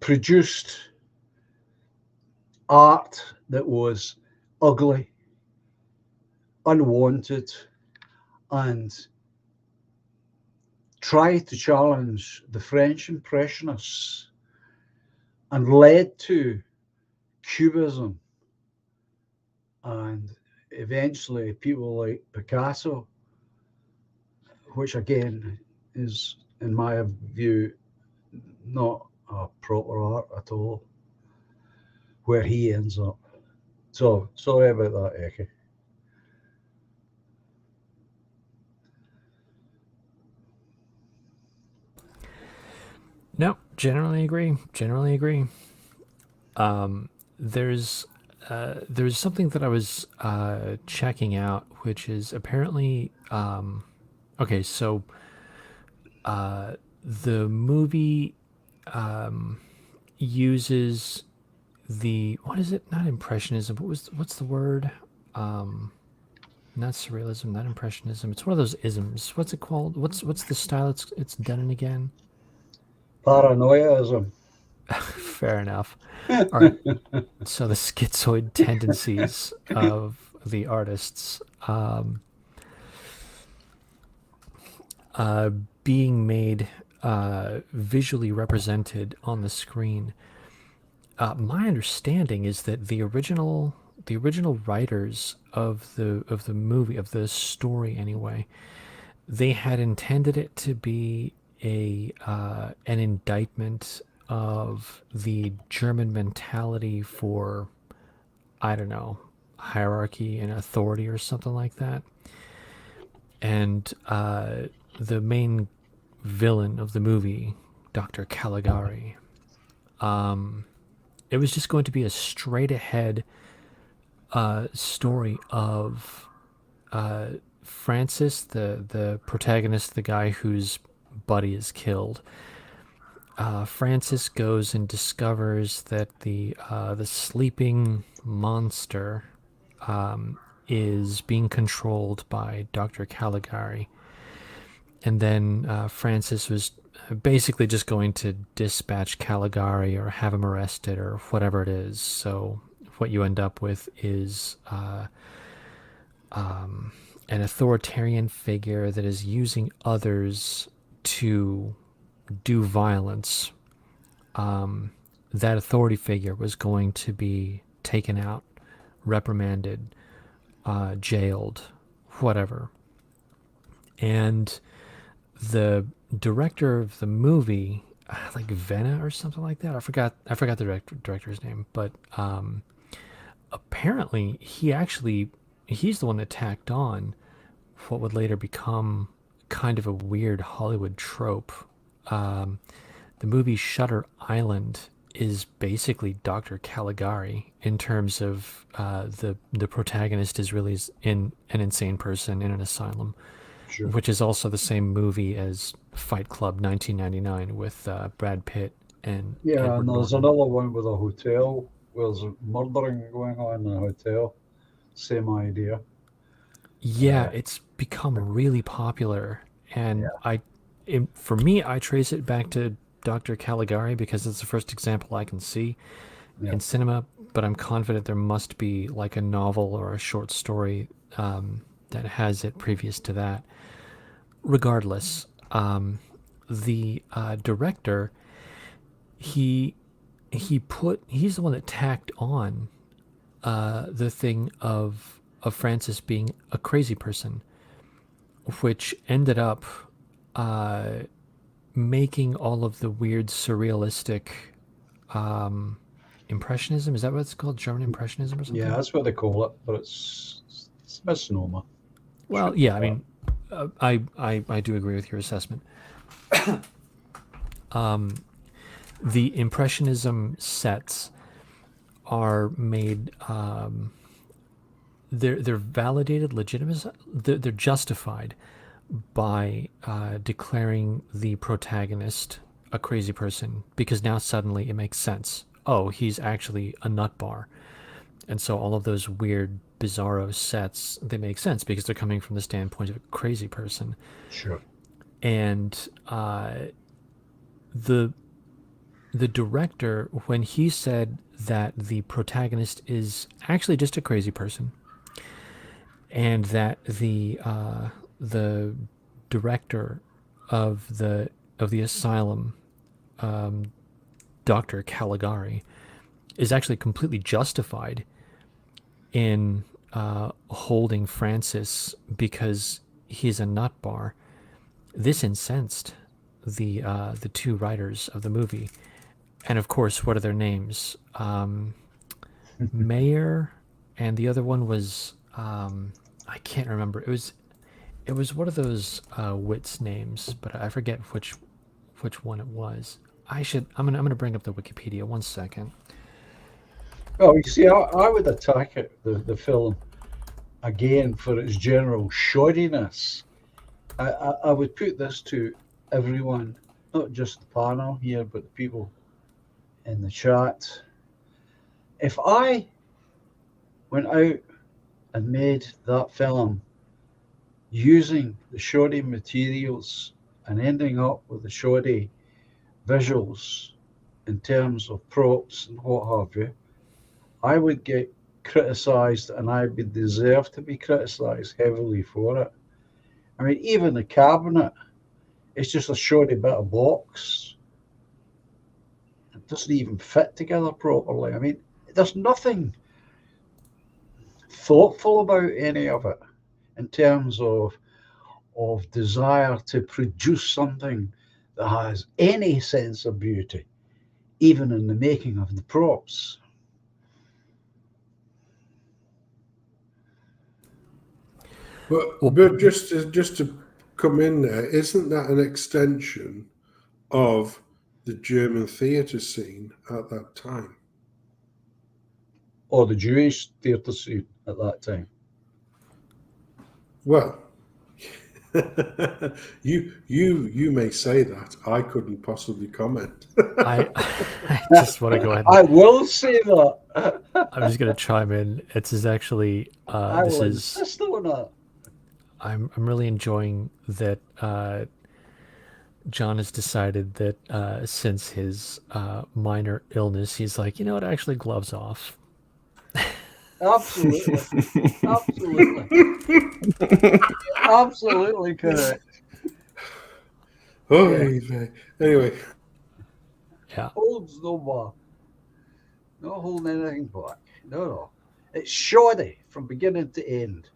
produced art that was ugly, unwanted, and tried to challenge the French Impressionists and led to Cubism and eventually people like Picasso, which again is, in my view, not a proper art at all, where he ends up. So sorry about that, Eki. No, generally agree. Generally agree. There's something that I was checking out, which is apparently okay. So the movie uses the, what is it? Not impressionism. What's the word? Not surrealism. Not impressionism. It's one of those isms. What's it called? What's the style it's done in again? Paranoiaism. Fair enough. All right. So the schizoid tendencies of the artists being made visually represented on the screen. My understanding is that the original writers of the movie, of the story anyway, they had intended it to be an indictment of the German mentality for, I don't know, hierarchy and authority or something like that. And the main villain of the movie, Dr. Caligari, it was just going to be a straight ahead story of Francis, the protagonist, the guy whose buddy is killed. Francis goes and discovers that the sleeping monster is being controlled by Dr. Caligari, and then Francis was basically just going to dispatch Caligari or have him arrested or whatever it is. So what you end up with is an authoritarian figure that is using others to do violence. That authority figure was going to be taken out, reprimanded, jailed, whatever. And the director of the movie, like Vena or something like that, I forgot the director's name, but apparently he's the one that tacked on what would later become kind of a weird Hollywood trope. The movie Shutter Island is basically Dr. Caligari in terms of the protagonist is really an insane person in an asylum, Sure. which is also the same movie as Fight Club 1999 with Brad Pitt and Yeah, Edward and there's Norton. another one with a hotel where there's murdering going on in a hotel. Same idea. Yeah, it's become really popular, and for me, I trace it back to Dr. Caligari because it's the first example I can see Yeah. in cinema. But I'm confident there must be like a novel or a short story that has it previous to that. Regardless, the director he's the one that tacked on the thing of Francis being a crazy person, which ended up making all of the weird surrealistic impressionism. Is that what it's called? German impressionism or something? Yeah, that's what they call it, but it's a misnomer. Well, yeah. I mean, I do agree with your assessment. The impressionism sets are made. They're validated, legitimate. They're justified by declaring the protagonist a crazy person, because now suddenly it makes sense. Oh, he's actually a nut bar, and so all of those weird, bizarro sets, they make sense because they're coming from the standpoint of a crazy person. Sure. And the director, when he said that the protagonist is actually just a crazy person, and that the director of the asylum, Dr. Caligari, is actually completely justified in holding Francis because he's a nut bar. This incensed the two writers of the movie, and of course, what are their names? Mayer, and the other one was I can't remember. It was one of those wits names, but I forget which one it was. I'm gonna bring up the Wikipedia. 1 second. Well, you see, I would attack it, the film, again for its general shoddiness. I would put this to everyone, not just the panel here, but the people in the chat. If I went out and made that film using the shoddy materials and ending up with the shoddy visuals in terms of props and what have you, I would get criticised, and I would deserve to be criticised heavily for it. I mean, even the cabinet, it's just a shoddy bit of box. It doesn't even fit together properly. I mean, there's nothing thoughtful about any of it in terms of desire to produce something that has any sense of beauty, even in the making of the props. But just to come in there, isn't that an extension of the German theatre scene at that time. Or the Jewish theatre scene at that time. Well, you may say that. I couldn't possibly comment. I just want to go ahead. I will say that. I'm just going to chime in. It's actually I this will is. insist on that. I'm really enjoying that John has decided that since his minor illness, he's like, you know what, actually, gloves off. Absolutely. Absolutely correct. Oh, Yeah. anyway. Yeah. Holds no back. Not holding anything back. No. It's shoddy from beginning to end.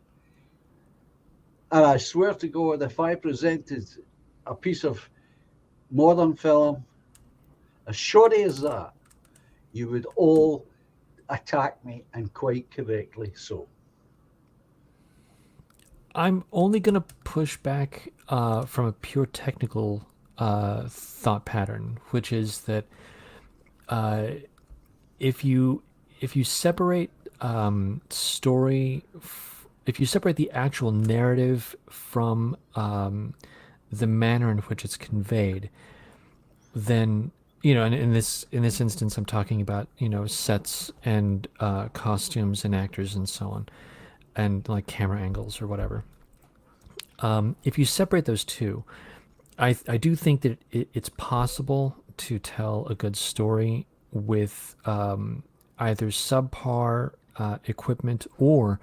And I swear to God, if I presented a piece of modern film as shoddy as that, you would all attack me, and quite correctly so. I'm only going to push back from a pure technical thought pattern, which is that if you separate story, if you separate the actual narrative from the manner in which it's conveyed, then and in this instance, I'm talking about sets and costumes and actors and so on, and like camera angles or whatever. If you separate those two, I do think that it's possible to tell a good story with either subpar equipment or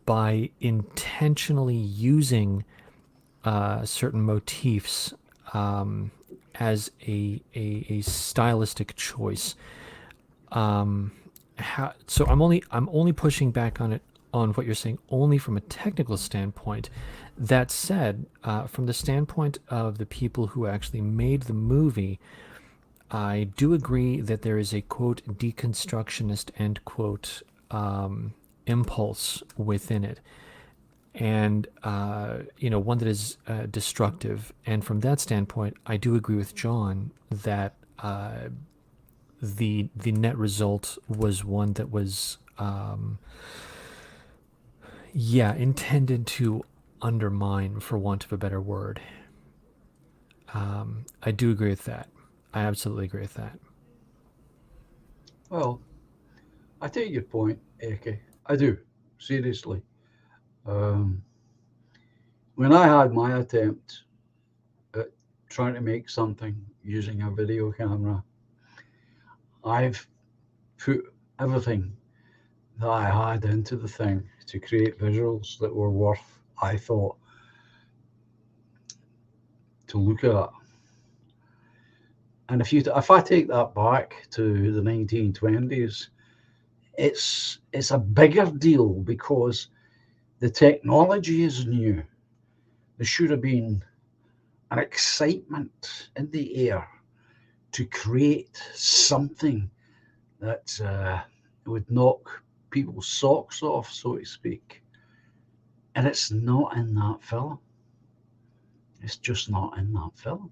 by intentionally using certain motifs as a stylistic choice. So I'm only pushing back on what you're saying only from a technical standpoint. That said, from the standpoint of the people who actually made the movie, I do agree that there is a quote deconstructionist end quote impulse within it, and one that is destructive. And from that standpoint, I do agree with John that the net result was one that was intended to undermine, for want of a better word. I do agree with that. I absolutely agree with that. Well, I take your point, Eke. I do, seriously. When I had my attempt at trying to make something using a video camera, I've put everything that I had into the thing to create visuals that were worth, I thought, to look at. And if I take that back to the 1920s, it's a bigger deal because the technology is new. There should have been an excitement in the air to create something that would knock people's socks off, so to speak. And it's not in that film. It's just not in that film.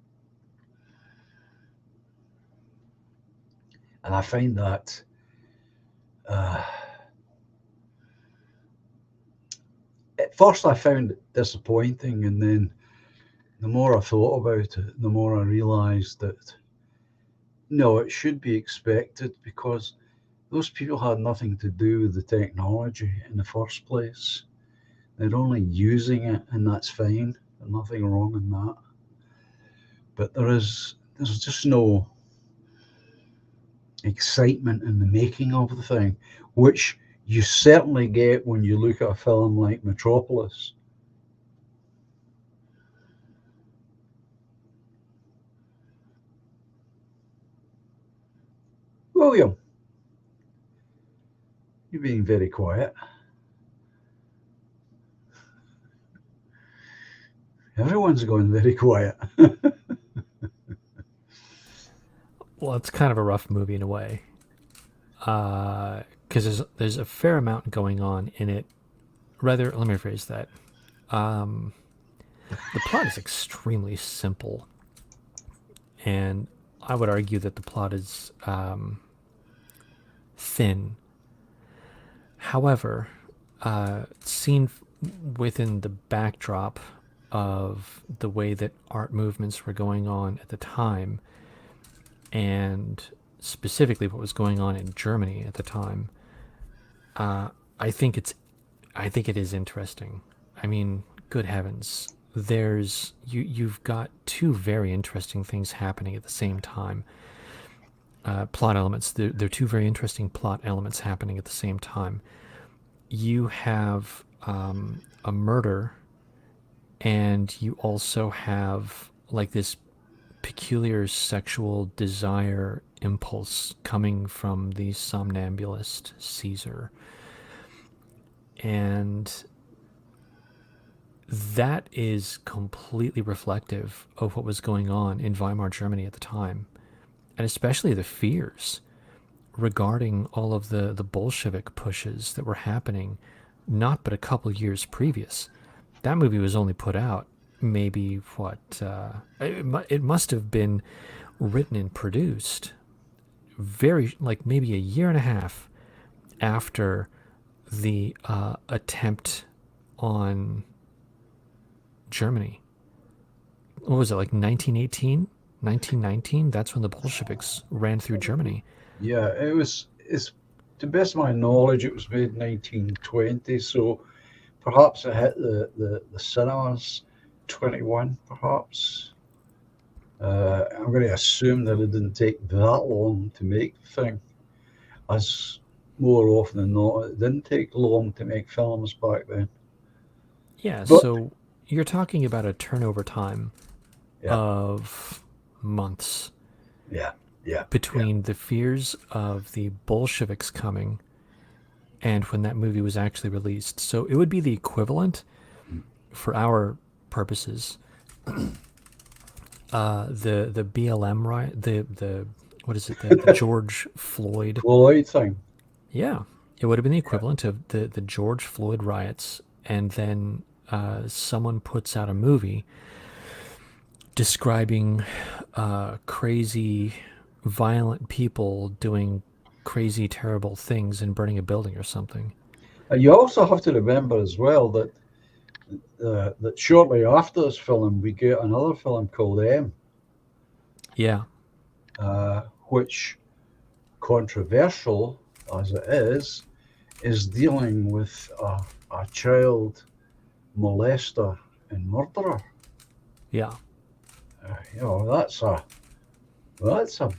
And I find that at first I found it disappointing, and then the more I thought about it, the more I realized that no, it should be expected because those people had nothing to do with the technology in the first place. They're only using it, and that's fine. There's nothing wrong in that. But there's just no excitement in the making of the thing, which you certainly get when you look at a film like Metropolis. William, you're being very quiet. Everyone's going very quiet. Well, it's kind of a rough movie in a way, because there's a fair amount going on in it. Rather, let me rephrase that. The plot is extremely simple. and I would argue that the plot is thin. However, seen within the backdrop of the way that art movements were going on at the time, and specifically what was going on in Germany at the time, I think it is interesting. I mean, good heavens, you've got two very interesting things happening at the same time. Plot elements. There are two very interesting plot elements happening at the same time. You have a murder, and you also have like this peculiar sexual desire impulse coming from the somnambulist Caesar. And that is completely reflective of what was going on in Weimar Germany at the time, and especially the fears regarding all of the Bolshevik pushes that were happening not but a couple years previous. That movie was only put out maybe it must have been written and produced very like maybe a year and a half after the attempt on Germany. What was it, like 1918, 1919? That's when the Bolsheviks ran through Germany. Yeah, it's to the best of my knowledge, it was made 1920, so perhaps it hit the cinemas 21, perhaps. I'm going to assume that it didn't take that long to make the thing, as more often than not, it didn't take long to make films back then. Yeah, But so you're talking about a turnover time yeah, of months yeah, yeah, yeah, between the fears of the Bolsheviks coming and when that movie was actually released. So it would be the equivalent, for our purposes, the BLM riot, the what is it, the George Floyd. Floyd thing. Yeah, it would have been the Yeah, equivalent of the George Floyd riots, and then someone puts out a movie describing crazy, violent people doing crazy, terrible things and burning a building or something. and you also have to remember as well that that shortly after this film, we get another film called M, Yeah, which, controversial as it is dealing with a child molester and murderer. yeah, That's a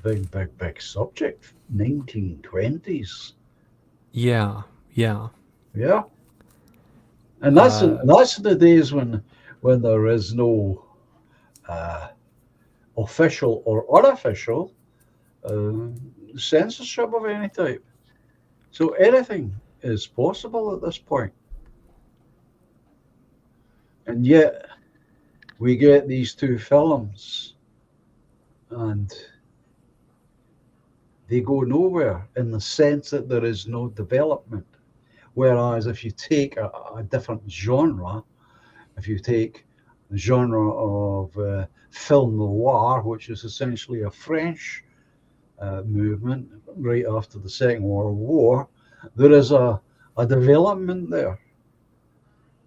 big subject. 1920s. yeah, yeah. Yeah, and Uh, that's the days when there is no uh, official or unofficial uh, censorship of any type. So anything is possible at this point. And yet we get these two films and they go nowhere in the sense that there is no development. Whereas if you take a different genre, if you take the genre of film noir, which is essentially a French movement right after the Second World War, there is a development there.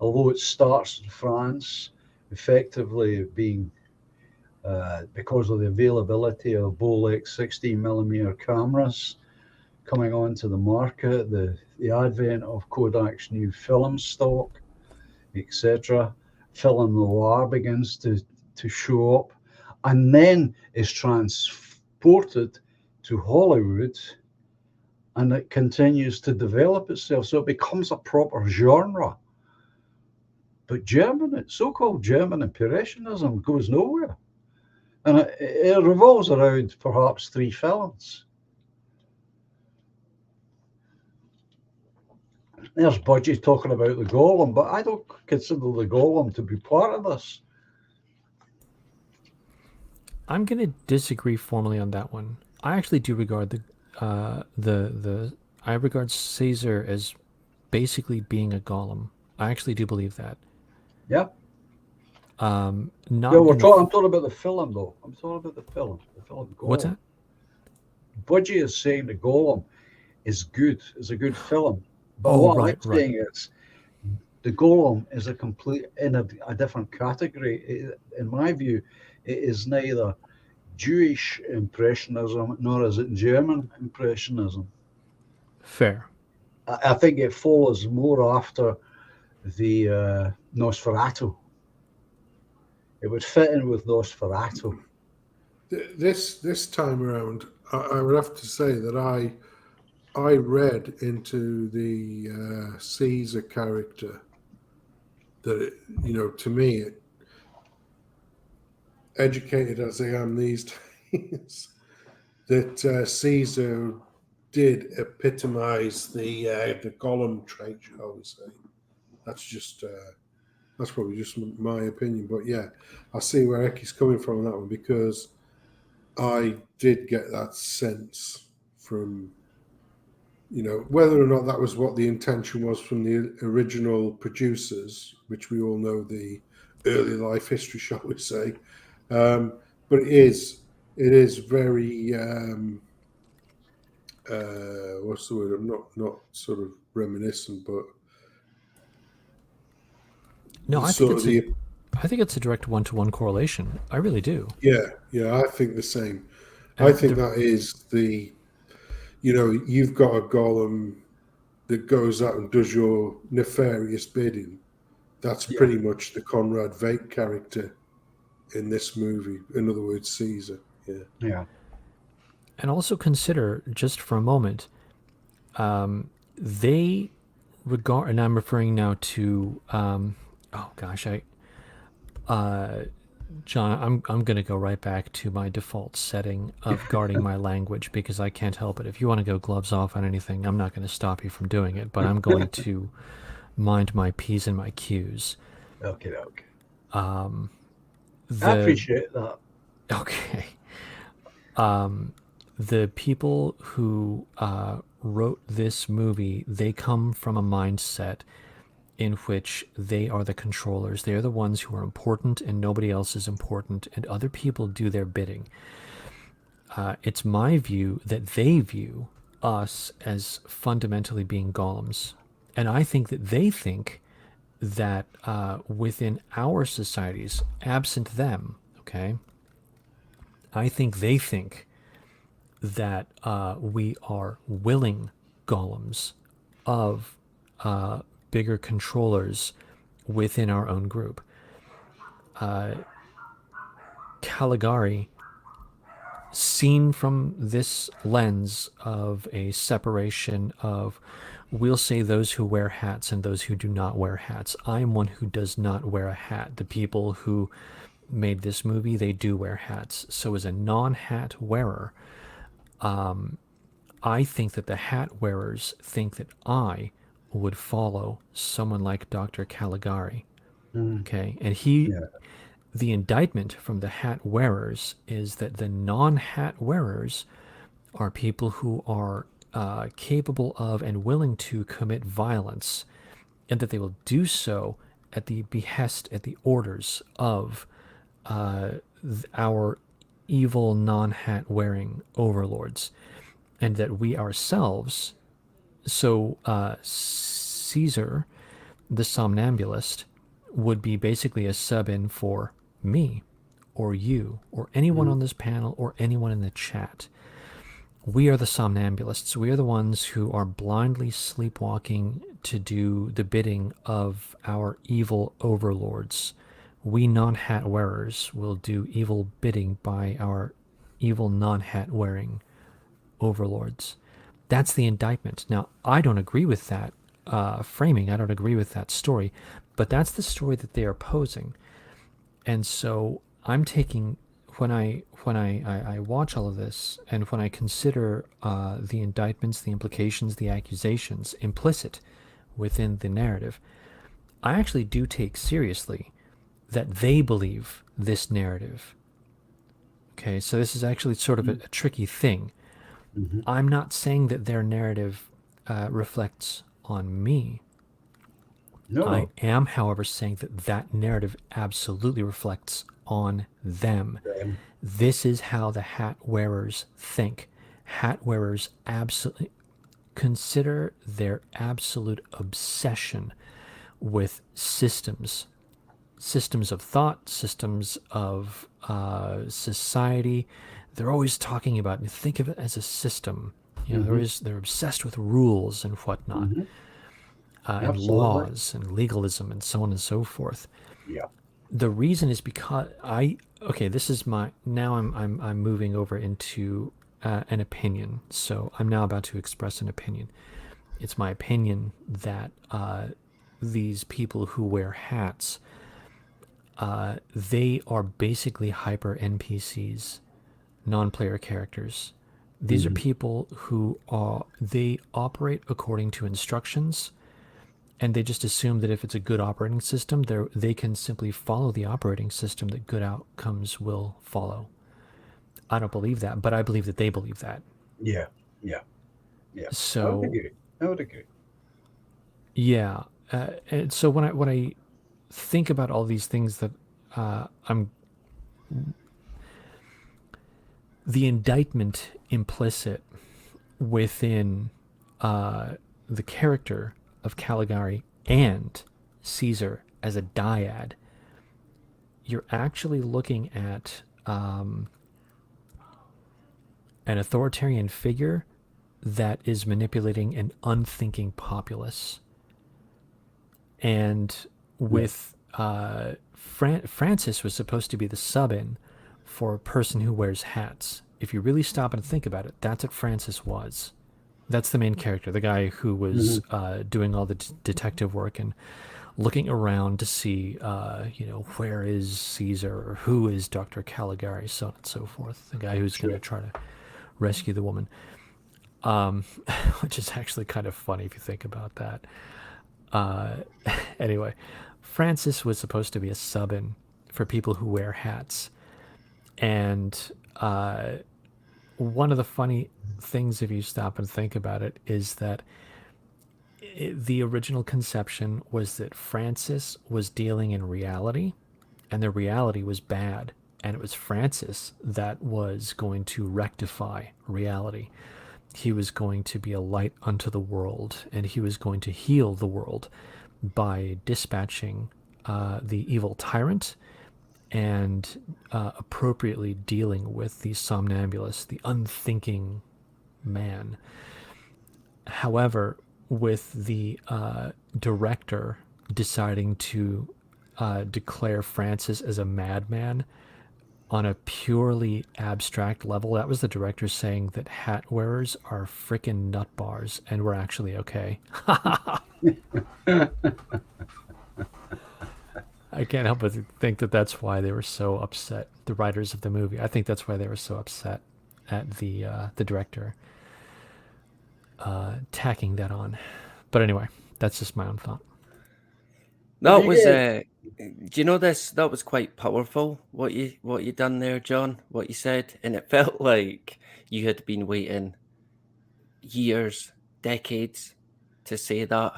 Although it starts in France, effectively being because of the availability of Bolex 16mm cameras coming onto the market, the advent of Kodak's new film stock, etc. Film noir begins to show up and then is transported to Hollywood and it continues to develop itself. So it becomes a proper genre. But so called German Impressionism goes nowhere. And it revolves around perhaps three films. There's Budgie talking about the Golem, but I don't consider the Golem to be part of this. I'm gonna disagree formally on that one. I actually do regard the I regard Caesar as basically being a golem. I actually do believe that. Yeah. Not Yeah, in the I'm talking about the film, though. I'm talking about the film. The film what's Gollum. that? Budgie is saying the Golem is good, is a good film. But Oh, what I'm right, right. saying is the Golem is a complete in a different category. In my view, it is neither Jewish impressionism nor is it German impressionism. Fair. I think it follows more after the Nosferatu. It would fit in with Nosferatu. This time around, I would have to say that I read into the Caesar character that to me, educated as I am these days, that Caesar did epitomize the Gollum trait, shall we say? That's just that's probably just my opinion, but yeah, I see where Ecky's coming from on that one, because I did get that sense from whether or not that was what the intention was from the original producers, which we all know the early life history, shall we say. But it is very what's the word? I'm not sort of reminiscent, but No, sort of the I think it's a direct one-to-one correlation. I really do. yeah, I think the same. I And think that is you've got a Golem that goes out and does your nefarious bidding. That's Yeah. pretty much the Conrad Veidt character in this movie. In other words, Caesar. Yeah. Yeah. and also consider just for a moment, they regard, and I'm referring now to, oh gosh, John, I'm going to go right back to my default setting of guarding my language because I can't help it. If you want to go gloves off on anything, I'm not going to stop you from doing it, but I'm going to mind my P's and my Q's. Okay. I The appreciate that. okay, the people who wrote this movie, they come from a mindset in which they are the controllers. They are the ones who are important and nobody else is important, and other people do their bidding. It's my view that they view us as fundamentally being golems. And I think that they think that within our societies, absent them, okay, I think they think that we are willing golems of bigger controllers within our own group. Caligari, seen from this lens of a separation of, we'll say, those who wear hats and those who do not wear hats. I'm one who does not wear a hat. The people who made this movie, they do wear hats. So as a non-hat wearer, I think that the hat wearers think that I would follow someone like Dr. Caligari. Okay, and Yeah. the indictment from the hat wearers is that the non-hat wearers are people who are capable of and willing to commit violence, and that they will do so at the behest, at the orders of our evil non-hat wearing overlords, and that we ourselves, so Caesar, the somnambulist, would be basically a sub-in for me or you or anyone on this panel or anyone in the chat. We are the somnambulists. We are the ones who are blindly sleepwalking to do the bidding of our evil overlords. We non-hat wearers will do evil bidding by our evil non-hat wearing overlords. That's the indictment. Now, I don't agree with that framing. I don't agree with that story, but that's the story that they are posing. And so I'm taking, when I watch all of this, and when I consider the indictments, the implications, the accusations implicit within the narrative, I actually do take seriously that they believe this narrative. Okay, so this is actually sort of a tricky thing. I'm not saying that their narrative reflects on me. No, I no. am, however, saying that that narrative absolutely reflects on them. This is how the hat wearers think. Hat wearers absolutely consider their absolute obsession with systems of thought, systems of society. They're always talking about, think of it as a system. You know, Hmm. they're obsessed with rules and whatnot, Hmm. and Absolutely. laws and legalism and so on and so forth. Yeah. The reason is because okay, this is my, now I'm moving over into an opinion. So I'm now about to express an opinion. It's my opinion that these people who wear hats, they are basically hyper NPCs, non-player characters. These are Hmm. people who are, they operate according to instructions, and they just assume that if it's a good operating system, they can simply follow the operating system, that good outcomes will follow. I don't believe that, but I believe that they believe that. Yeah. Yeah. Yeah. I would So agree. I would agree. yeah, and so when I think about all these things that I'm, the indictment implicit within uh, the character of Caligari and Caesar as a dyad, you're actually looking at an authoritarian figure that is manipulating an unthinking populace. And Yeah. with Francis was supposed to be the sub-in for a person who wears hats. If you really stop and think about it, that's what Francis was. That's the main character, the guy who was Hmm. doing all the detective work and looking around to see, where is Caesar or who is Dr. Caligari, so on and so forth. The guy who's going to Sure. try to rescue the woman, which is actually kind of funny if you think about that. Uh, anyway, Francis was supposed to be a sub-in for people who wear hats, and one of the funny things, if you stop and think about it, is that the original conception was that Francis was dealing in reality, and the reality was bad, and it was Francis that was going to rectify reality. He was going to be a light unto the world, and he was going to heal the world by dispatching the evil tyrant and appropriately dealing with the somnambulist, the unthinking man. However, with the director deciding to declare Francis as a madman on a purely abstract level, that was the director saying that hat wearers are frickin' nut bars and we're actually okay. I can't help but think that that's why they were so upset. The writers of the movie, I think that's why they were so upset at the director tacking that on. But anyway, that's just my own thought. Have That you was guys? do you know this? That was quite powerful what you done there, John, what you said. And it felt like you had been waiting years, decades to say that.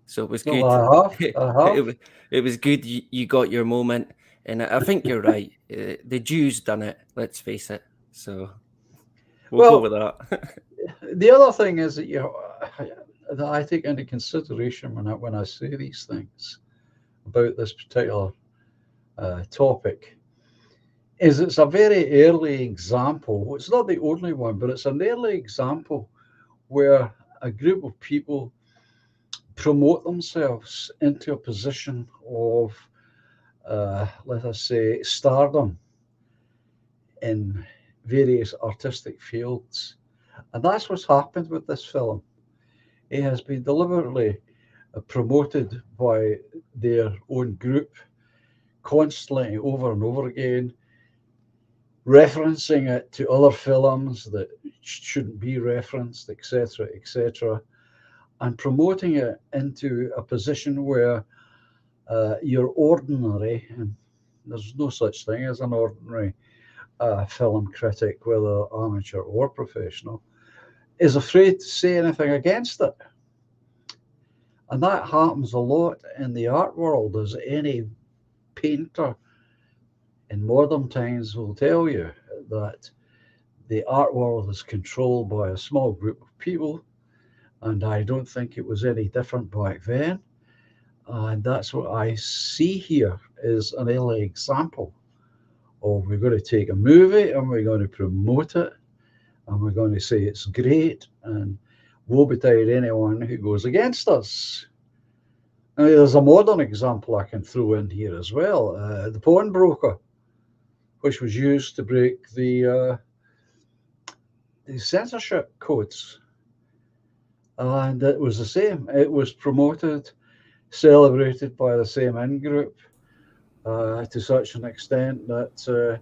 So it was No, good. I have. I it, have. was, it was good you got your moment. And I think you're right. The Jews done it, let's face it. So we'll go Well, with that. the other thing is that that I take into consideration when I say these things about this particular topic is it's a very early example. It's not the only one, but it's an early example where a group of people promote themselves into a position of, let us say, stardom in various artistic fields. And that's what's happened with this film. It has been deliberately promoted by their own group constantly over and over again, referencing it to other films that shouldn't be referenced, etc., etc., and promoting it into a position where you're ordinary, and there's no such thing as an ordinary film critic, whether amateur or professional, is afraid to say anything against it. And that happens a lot in the art world, as any painter in modern times will tell you, that the art world is controlled by a small group of people, and I don't think it was any different back then. And that's what I see here is an early example of, we're going to take a movie and we're going to promote it and we're going to say it's great, and woe betide anyone who goes against us. I mean, there's a modern example I can throw in here as well, the pawnbroker, which was used to break the censorship codes. And it was the same. It was promoted, celebrated by the same in group, to such an extent that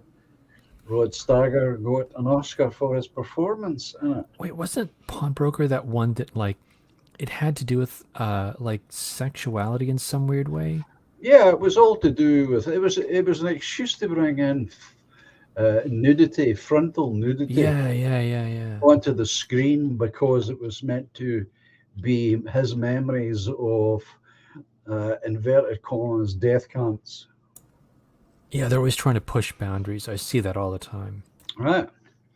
Rod Steiger got an Oscar for his performance in it. Wait, wasn't Pawnbroker that one that like it had to do with like sexuality in some weird way? Yeah, it was all to do with, it was an excuse to bring in nudity, frontal nudity, Yeah. onto the screen, because it was meant to be his memories of inverted commas death camps. Yeah, they're always trying to push boundaries. I see that all the time. Right.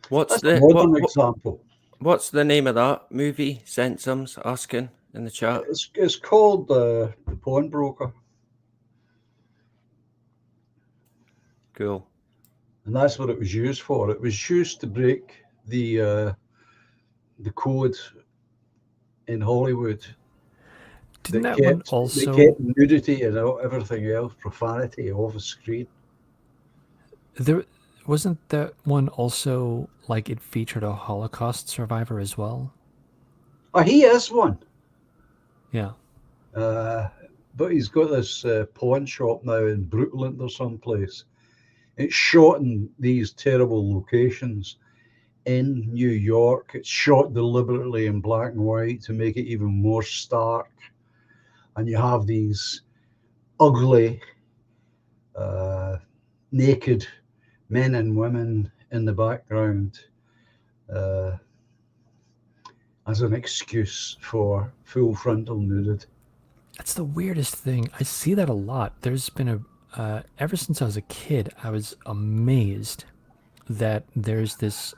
What's That's a the modern example. what's the name of that movie? Sensum's asking in the chat. It's called the Pawnbroker, Cool. and that's what it was used for. It was used to break the code in Hollywood Didn't that that one kept nudity and everything else, profanity, off the screen. there wasn't that one also like it featured a Holocaust survivor as well? Oh, he is one. Yeah. But he's got this pawn shop now in Brooklyn or someplace. It's shot in these terrible locations in New York. It's shot deliberately in black and white to make it even more stark. And you have these ugly, naked men and women in the background, as an excuse for full frontal nudity. That's the weirdest thing. I see that a lot. There's been a ever since I was a kid, I was amazed that there's this.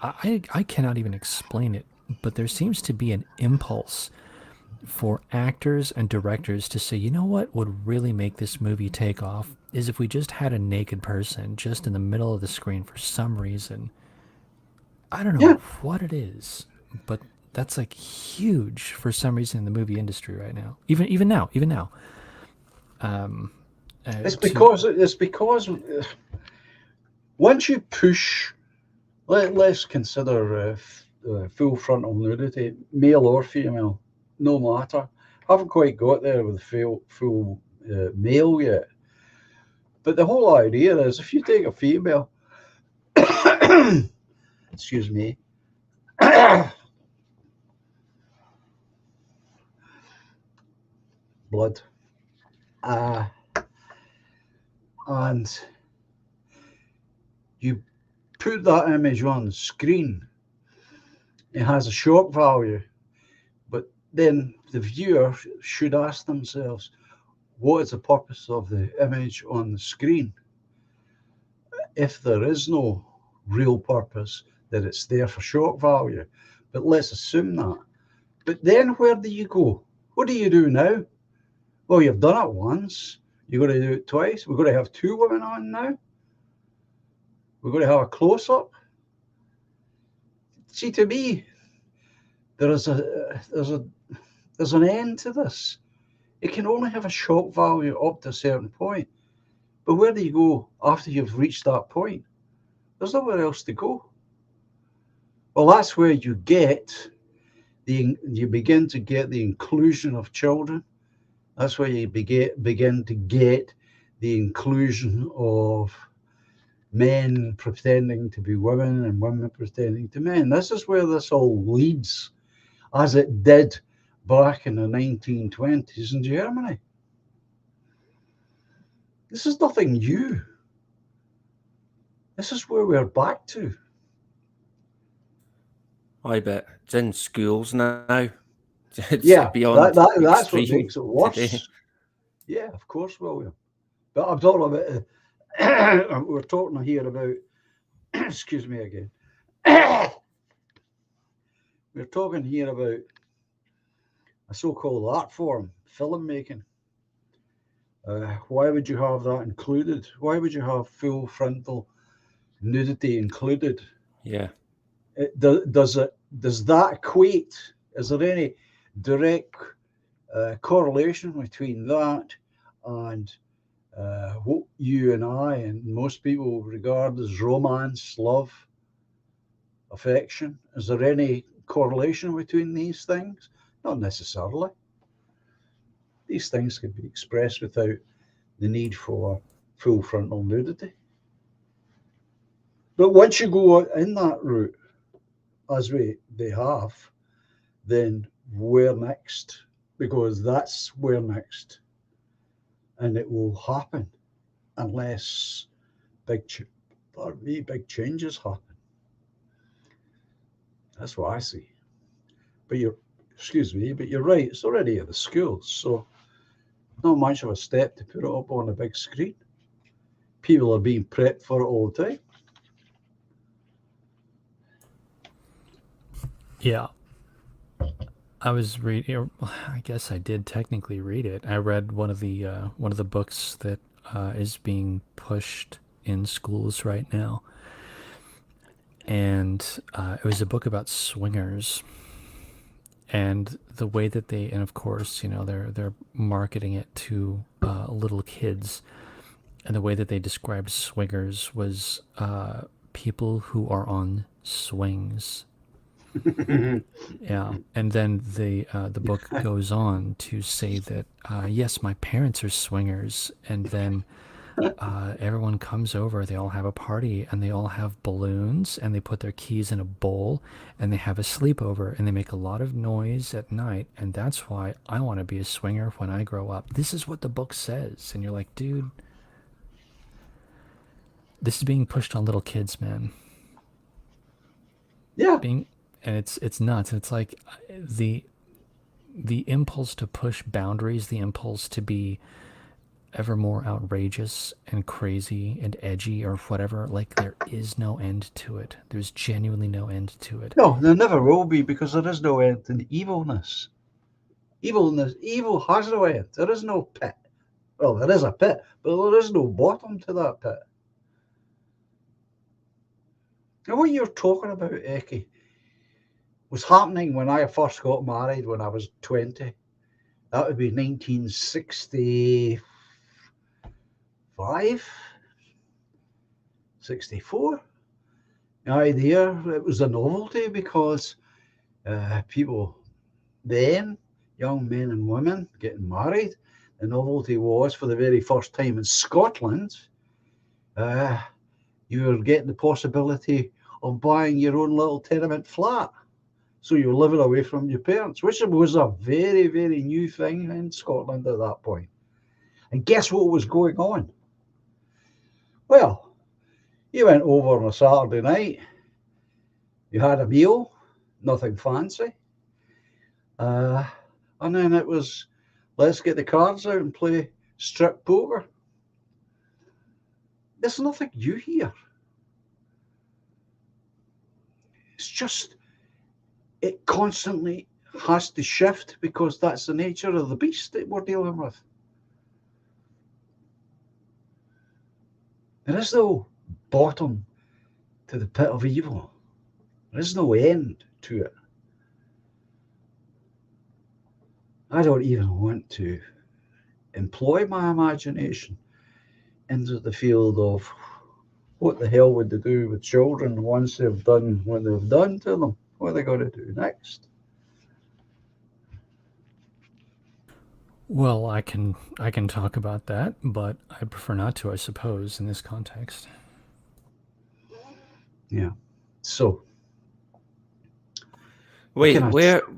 I cannot even explain it, but there seems to be an impulse for actors and directors to say, you know what would really make this movie take off is if we just had a naked person just in the middle of the screen for some reason. I don't know Yeah, what it is, but that's like huge for some reason in the movie industry right now. Even now. Um, it's to because once you push, let's consider full frontal nudity, male or female, no matter. Haven't quite got there with full male yet. But the whole idea is, if you take a female, excuse me, blood, uh, and you put that image on the screen, it has a shock value. But then the viewer should ask themselves, what is the purpose of the image on the screen? If there is no real purpose, that it's there for shock value. But let's assume that. But then where do you go? What do you do now? Well, you've done it once. You're going to do it twice. We're going to have two women on now. We're going to have a close up. See, to me, there's an end to this. It can only have a shock value up to a certain point. But where do you go after you've reached that point? There's nowhere else to go. Well, that's where you begin to get the inclusion of children. That's where you begin to get the inclusion of men pretending to be women and women pretending to men. This is where this all leads, as it did back in the 1920s in Germany. This is nothing new. This is where we're back to. I bet it's in schools now. It's Yeah, beyond that's what extreme makes it worse. today. Yeah, of course, William. But I'm talking about. We're talking here about. Excuse me again. We're talking here about a so-called art form, filmmaking. Why would you have that included? Why would you have full frontal nudity included? Yeah. Does that equate? Is there any direct correlation between that and what you and I and most people regard as romance, love, affection? Is there any correlation between these things? Not necessarily. These things can be expressed without the need for full frontal nudity. But once you go in that route, as they have, then where next? Because that's where next, and it will happen unless big changes happen. That's what I see. But you're right. It's already at the schools, so not much of a step to put it up on a big screen. People are being prepped for it all the time. Yeah. I was reading. I guess I did technically read it. I read one of the books that is being pushed in schools right now, and it was a book about swingers, and the way that and of course, they're marketing it to little kids, and the way that they described swingers was people who are on swings. Yeah, and then the book goes on to say that yes, my parents are swingers, and then everyone comes over. They all have a party, and they all have balloons, and they put their keys in a bowl, and they have a sleepover, and they make a lot of noise at night, and that's why I want to be a swinger when I grow up. This is what the book says, and you're like, dude, this is being pushed on little kids, man. Yeah. And it's nuts. It's like the impulse to push boundaries, the impulse to be ever more outrageous and crazy and edgy or whatever, like there is no end to it. There's genuinely no end to it. No, there never will be, because there is no end to evilness. Evil has no end. There is no pit. Well, there is a pit, but there is no bottom to that pit. And what you're talking about, Eki, was happening when I first got married when I was 20. That would be 1965, 64. The idea, it was a novelty because people then, young men and women getting married, the novelty was for the very first time in Scotland, you were getting the possibility of buying your own little tenement flat. So you're living away from your parents, which was a very, very new thing in Scotland at that point. And guess what was going on? Well, you went over on a Saturday night, you had a meal, nothing fancy. And then it was, let's get the cards out and play strip poker. There's nothing new here. It's just, it constantly has to shift because that's the nature of the beast that we're dealing with. There is no bottom to the pit of evil. There is no end to it. I don't even want to employ my imagination into the field of what the hell would they do with children once they've done what they've done to them. What are they going to do next? Well, I can talk about that, but I prefer not to, I suppose, in this context. Yeah. So. Wait,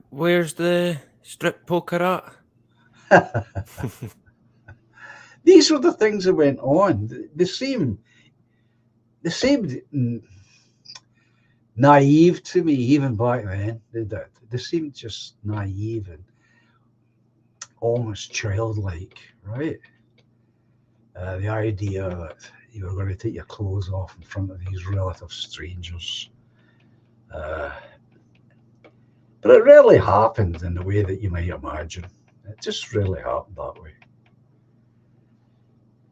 where's the strip poker at? These were the things that went on. They seemed naive to me even back then. They seemed just naive and almost childlike, right? The idea that you were going to take your clothes off in front of these relative strangers. Uh, but it rarely happened in the way that you might imagine. It just rarely happened that way.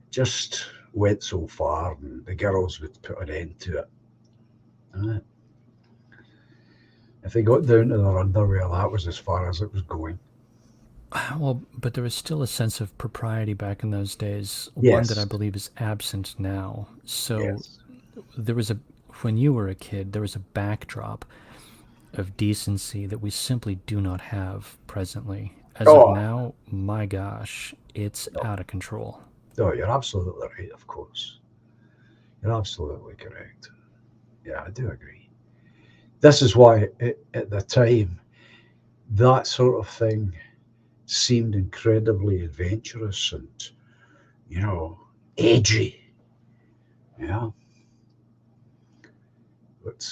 Just went so far, and the girls would put an end to it. If they got down to their underwear, that was as far as it was going. Well, but there was still a sense of propriety back in those days, one that I Yes. believe is absent now. So Yes. there was when you were a kid, there was a backdrop of decency that we simply do not have presently. As of Oh, now, my gosh, it's no, out of control. no, you're absolutely right, of course. You're absolutely correct. Yeah, I do agree. This is why, at the time, that sort of thing seemed incredibly adventurous and, you know, edgy. Yeah, but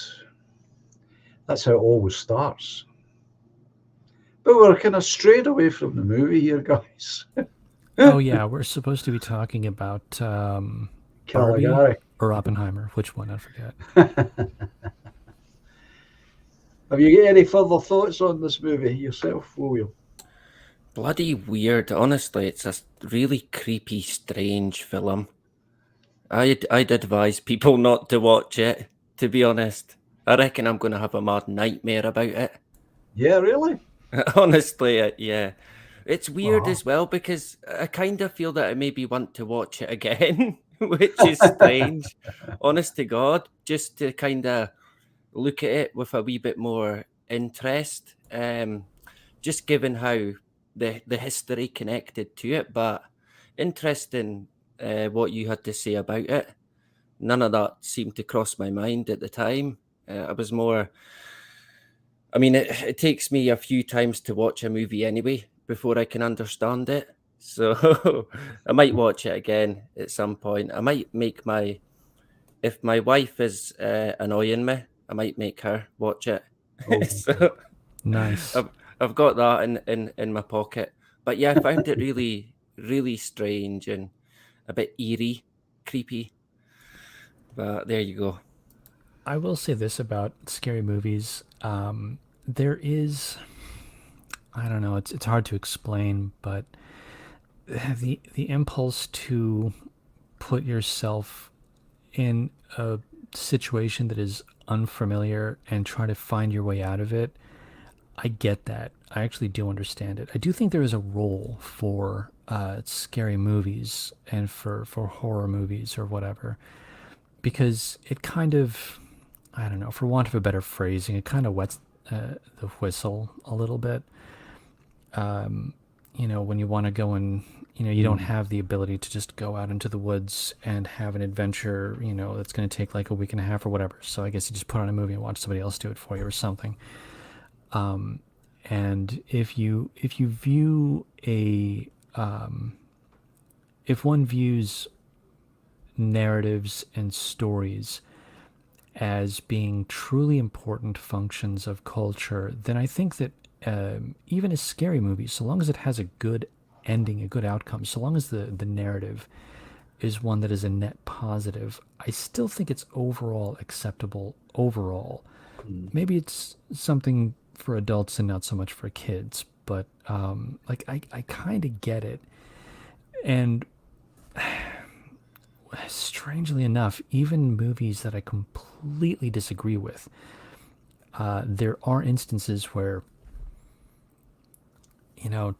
that's how it always starts. But we're kind of strayed away from the movie here, guys. Oh yeah, we're supposed to be talking about Barbie Caligari. or Oppenheimer. Which one? I forget. Have you got any further thoughts on this movie yourself, William? Bloody weird. Honestly, it's a really creepy, strange film. I'd advise people not to watch it, to be honest. I reckon I'm going to have a mad nightmare about it. Yeah, really? Honestly, yeah. It's weird Uh-huh. as well because I kind of feel that I maybe want to watch it again, which is strange. Honest to God, just to kind of look at it with a wee bit more interest. Just given how the history connected to it, but interesting what you had to say about it. None of that seemed to cross my mind at the time. I was more. I mean, it takes me a few times to watch a movie anyway before I can understand it. So I might watch it again at some point. I might make if my wife is annoying me, I might make her watch it. Oh, So Nice. I've got that in my pocket. But yeah, I found it really, really strange and a bit eerie, creepy. But there you go. I will say this about scary movies. There is, I don't know, it's hard to explain, but the impulse to put yourself in a situation that is unfamiliar and try to find your way out of it, I get that. I actually do understand it. I do think there is a role for scary movies and for horror movies or whatever, because it kind of, I don't know, for want of a better phrasing, it kind of wets the whistle a little bit. When you want to go and, you don't have the ability to just go out into the woods and have an adventure, that's going to take like a week and a half or whatever. So I guess you just put on a movie and watch somebody else do it for you or something. And if you view if one views narratives and stories as being truly important functions of culture, then I think that even a scary movie, so long as it has a good ending, a good outcome, so long as the narrative is one that is a net positive, I still think it's overall acceptable overall. Maybe it's something for adults and not so much for kids, but like I kind of get it. And strangely enough, even movies that I completely disagree with, there are instances where,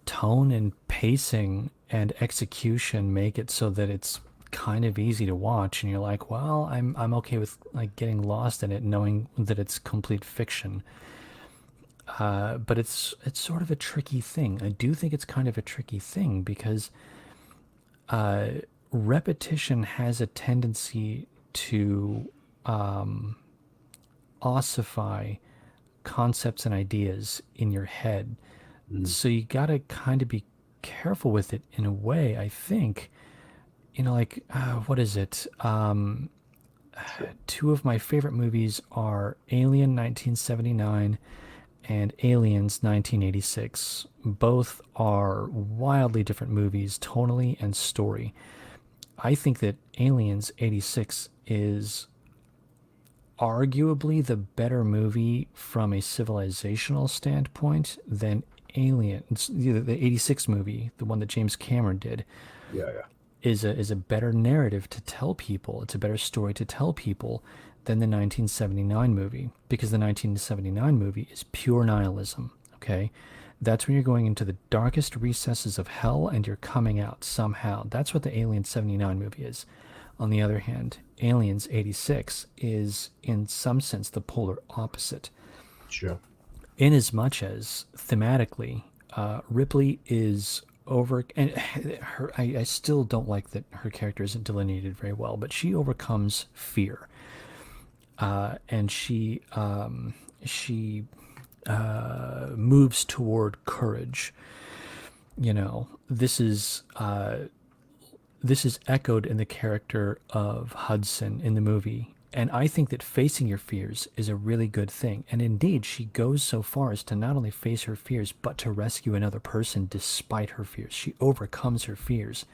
tone and pacing and execution make it so that it's kind of easy to watch, and you're like, well, I'm okay with like getting lost in it, knowing that it's complete fiction. But it's sort of a tricky thing. I do think it's kind of a tricky thing because repetition has a tendency to ossify concepts and ideas in your head. So you gotta kind of be careful with it in a way, I think. Like, what is it? two of my favorite movies are Alien 1979 and Aliens 1986. Both are wildly different movies, tonally and story. I think that Aliens 86 is arguably the better movie from a civilizational standpoint than Aliens. The 86 movie, the one that James Cameron did, Yeah. is a better narrative to tell people. It's a better story to tell people than the 1979 movie, because the 1979 movie is pure nihilism. Okay, that's when you're going into the darkest recesses of hell and you're coming out somehow. That's what the Alien 79 movie is. On the other hand, Aliens 86 is in some sense the polar opposite, Sure. in as much as thematically, Ripley is over, and I still don't like that her character isn't delineated very well, but she overcomes fear, and she moves toward courage. You know, this is echoed in the character of Hudson in the movie. And I think that facing your fears is a really good thing. And indeed, she goes so far as to not only face her fears, but to rescue another person despite her fears. She overcomes her fears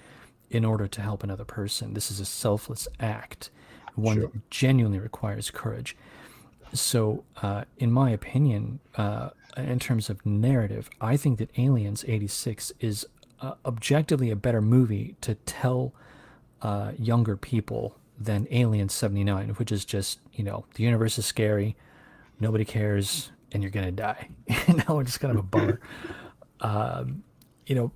in order to help another person. This is a selfless act, one Sure. that genuinely requires courage. So, in my opinion, in terms of narrative, I think that Aliens 86 is objectively a better movie to tell younger people than Alien 79, which is just, the universe is scary, nobody cares, and you're going to die. It's kind of a bummer. you know,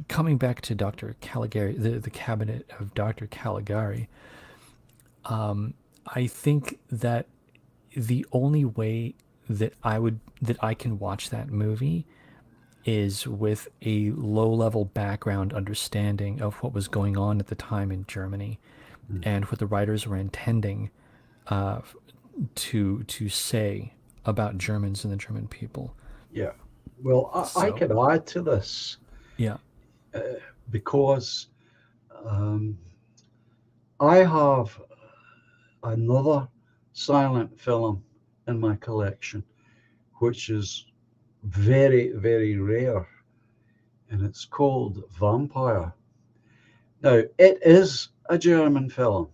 Coming back to Dr. Caligari, the cabinet of Dr. Caligari, I think that the only way that I can watch that movie is with a low-level background understanding of what was going on at the time in Germany and what the writers were intending uh, to say about Germans and the German people. Yeah. Well, I So, could add to this yeah, because I have another silent film in my collection, which is very, very rare, and it's called Vampire. Now, it is a German film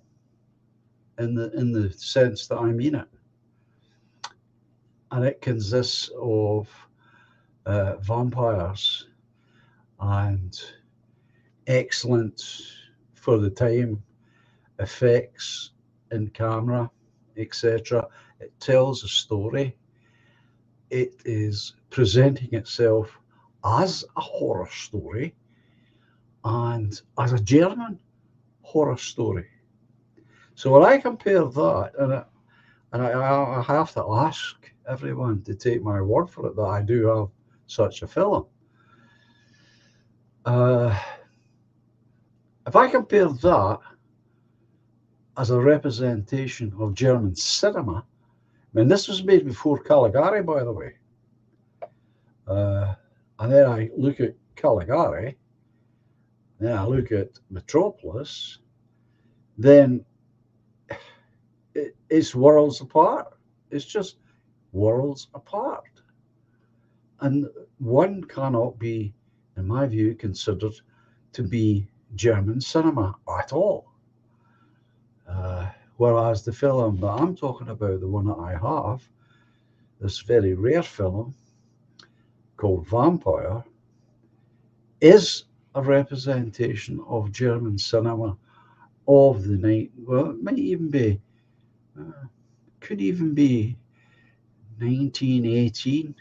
in the sense that I mean it, and it consists of vampires and excellent for the time effects in camera, etc. It tells a story. It is presenting itself as a horror story and as a German horror story. So when I compare that, and I have to ask everyone to take my word for it that I do have such a film. If I compare that as a representation of German cinema, I mean, this was made before Caligari, by the way. And then I look at Caligari, then I look at Metropolis, then it's worlds apart. It's just worlds apart. And one cannot be, in my view, considered to be German cinema at all. Whereas the film that I'm talking about, the one that I have, this very rare film called Vampire, is a representation of German cinema of the night. Well, it might even be, could even be 1918.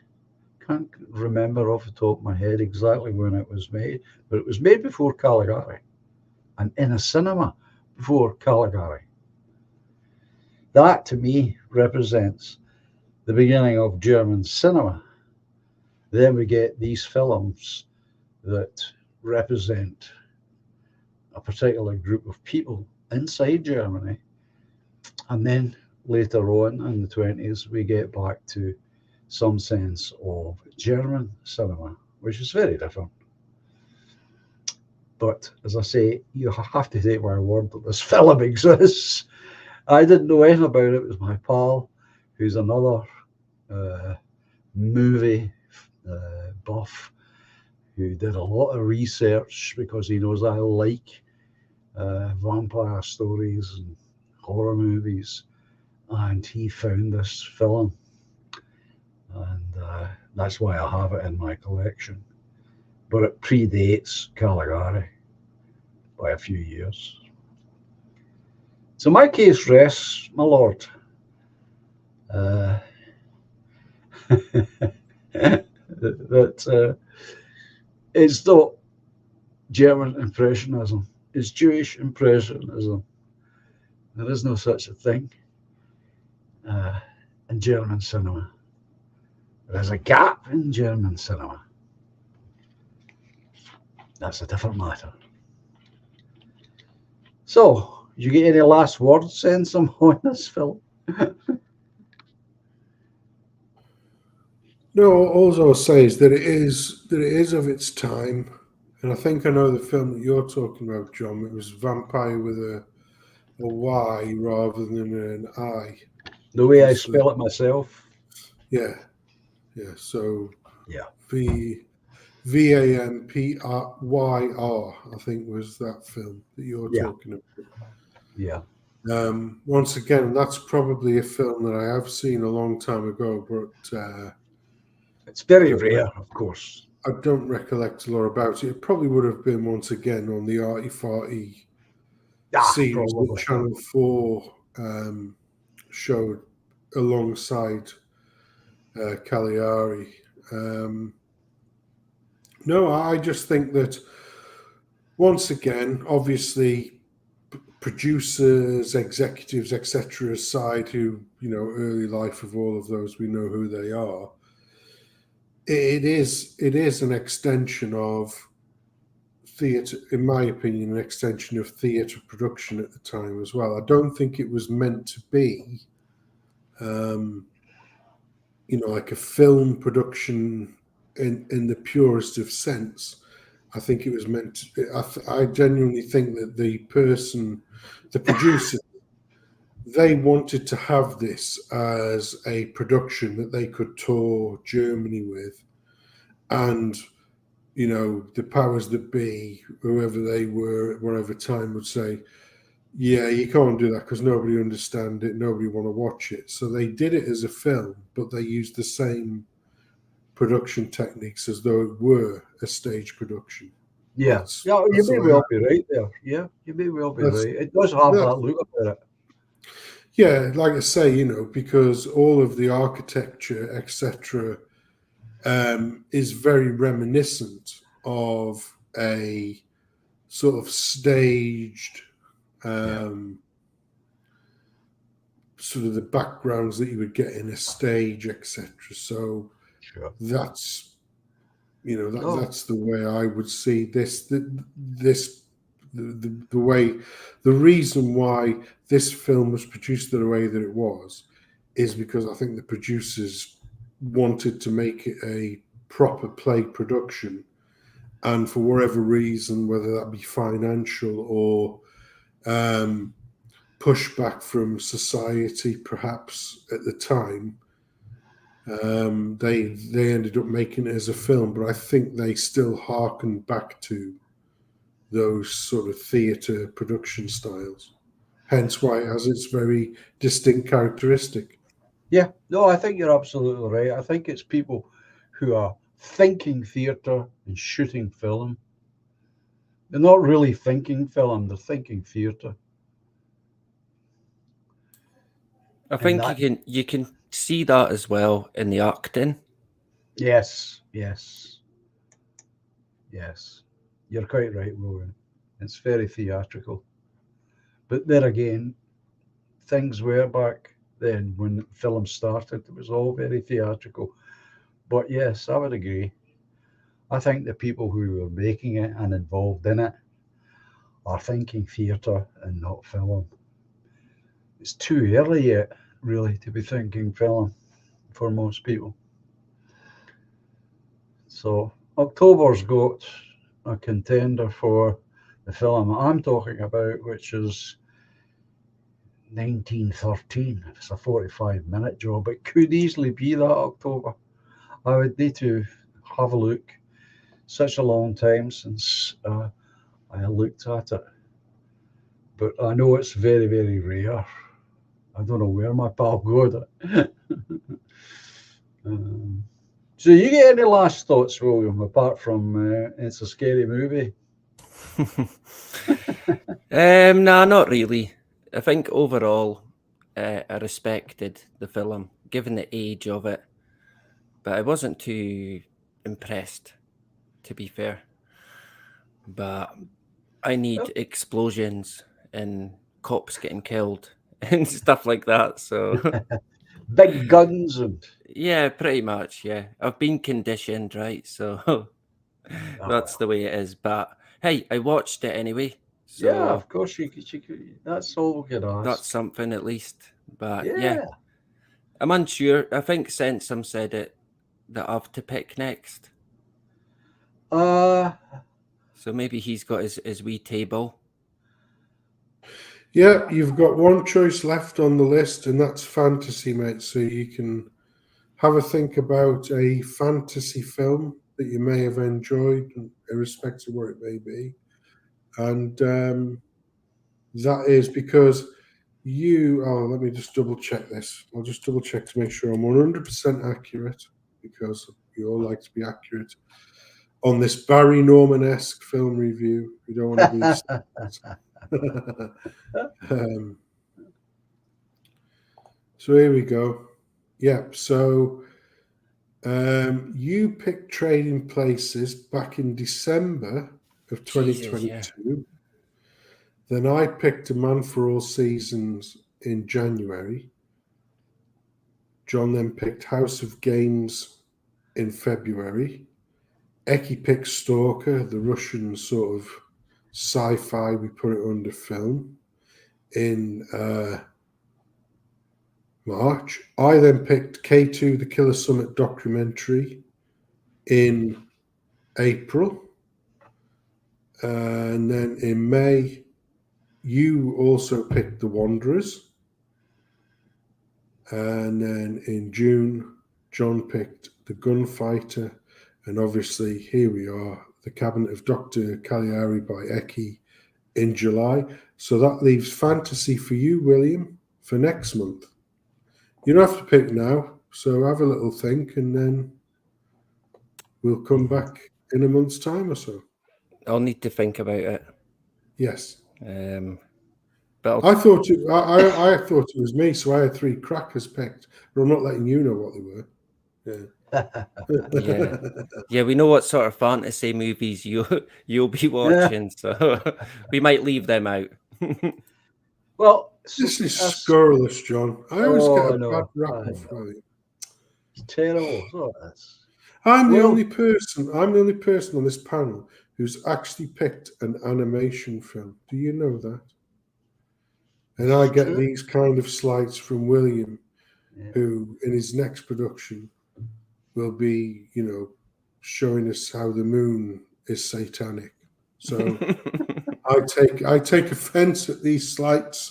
Can't remember off the top of my head exactly when it was made, but it was made before Caligari and in a cinema before Caligari. That to me represents the beginning of German cinema. Then we get these films that represent a particular group of people inside Germany. And then later on in the 20s, we get back to some sense of German cinema, which is very different. But as I say, you have to take my word that this film exists. I didn't know anything about it. It was my pal, who's another uh, movie buff, who did a lot of research because he knows I like vampire stories and horror movies, and he found this film, and that's why I have it in my collection. But it predates Caligari by a few years. So my case rests, my lord. Uh, that it's not German Impressionism, it's Jewish Impressionism. There is no such a thing uh, in German cinema. There is a gap in German cinema. That's a different matter. So, you get any last words, Sensum, on this film? No, all I'll say is that it is of its time, and I think I know the film that you're talking about, John. It was Vampire with a Y rather than an I. The way I Just, spell it myself? yeah. So Yeah. Vampyr, I think was that film that you're Yeah. talking about. Yeah. Once again, that's probably a film that I have seen a long time ago, but It's very rare, of course. I don't recollect a lot about it. It probably would have been once again on the Arty Farty series that Probably. Channel 4 showed alongside Caligari. No, I just think that once again, obviously, producers, executives, etc. aside, who early life of all of those, we know who they are. It is an extension of theatre, in my opinion, an extension of theatre production at the time as well. I don't think it was meant to be, like a film production in the purest of sense. I think it was meant to, I genuinely think that the producer, they wanted to have this as a production that they could tour Germany with. And, the powers that be, whoever they were at whatever time, would say, yeah, you can't do that because nobody understand it, nobody want to watch it. So they did it as a film, but they used the same production techniques as though it were a stage production. Yeah. You may well be right there. Yeah, you may well be right. It does have that look about it. Yeah, like I say, because all of the architecture, etc., is very reminiscent of a sort of staged, sort of the backgrounds that you would get in a stage, etc. So that's, that's the way I would see this. The way, the reason why this film was produced the way that it was is because I think the producers wanted to make it a proper play production, and for whatever reason, whether that be financial or pushback from society perhaps at the time, they ended up making it as a film. But I think they still harken back to those sort of theatre production styles, hence why it has its very distinct characteristic. Yeah, no, I think you're absolutely right. I think it's people who are thinking theatre and shooting film. They're not really thinking film, they're thinking theatre. I think you can see that as well in the acting. Yes. You're quite right, Rowan. It's very theatrical. But there again, things were back then when film started. It was all very theatrical. But yes, I would agree. I think the people who were making it and involved in it are thinking theatre and not film. It's too early yet, really, to be thinking film for most people. So October's got a contender for the film I'm talking about, which is 1913. It's a 45-minute job. It could easily be that October. I would need to have a look. Such a long time since I looked at it. But I know it's very, very rare. I don't know where my pal got it. So you get any last thoughts, William, apart from it's a scary movie? Nah, not really. I think overall, I respected the film, given the age of it, but I wasn't too impressed, to be fair. But I need explosions and cops getting killed and stuff like that. So, Big guns and yeah, pretty much. Yeah, I've been conditioned, right? So that's the way it is. But hey, I watched it anyway. So yeah, of course you could. That's all we could ask. that's something at least. But Yeah. yeah, I'm unsure. I think Sensum said it that I have to pick next. Uh, So maybe he's got his wee table. Yeah, you've got one choice left on the list, and that's fantasy, mate. So you can have a think about a fantasy film that you may have enjoyed, irrespective of what it may be. And that is because let me just double check this. I'll just double check to make sure I'm 100% accurate, because we all like to be accurate on this Barry Norman-esque film review. We don't want to be... So here we go. Yeah, so you picked Trading Places back in December of 2022. Jesus, yeah. Then I picked A Man for All Seasons in January. John then picked House of Games in February. Eki picked Stalker, the Russian sort of sci-fi, we put it under film, in March. I then picked K2, the Killer Summit documentary, in April. And then in May, you also picked The Wanderers. And then in June, John picked The Gunfighter. And obviously, here we are, The Cabinet of Dr. Caligari by Eki in July. So that leaves fantasy for you, William, for next month. You don't have to pick now, so have a little think, and then we'll come back in a month's time or so. I'll need to think about it. Yes. But I thought I thought it was me, so I had 3 crackers picked, but I'm not letting you know what they were. yeah, yeah, we know what sort of fantasy movies you'll be watching, so we might leave them out. well, This is scurrilous, John. I always get a bad rap off William. It's terrible. So it is. I'm the only person on this panel who's actually picked an animation film. Do you know that? And I get these kind of slights from William, who in his next production will be, showing us how the moon is satanic. So I take offense at these slights.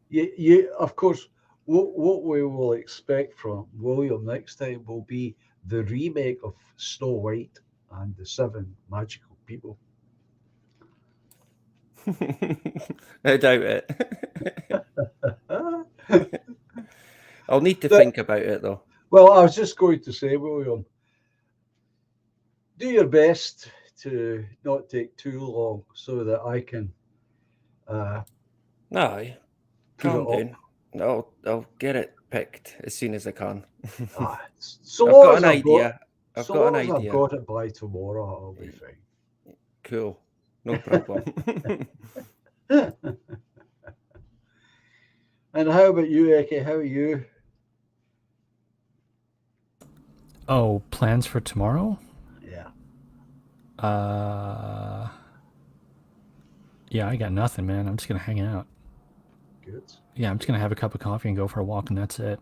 You of course, what we will expect from William next time will be the remake of Snow White and the 7 Magical People. I doubt it. I'll need to think about it, though. Well, I was just going to say, William, do your best to not take too long so that I can Aye, calm down. I'll get it picked as soon as I can. So I've got an idea. I've got it by tomorrow, I'll be fine. Cool. No problem. And how about you, Eki? How are you? Oh, plans for tomorrow? Yeah. Yeah, I got nothing, man. I'm just gonna hang out. Good. Yeah, I'm just gonna have a cup of coffee and go for a walk, and that's it.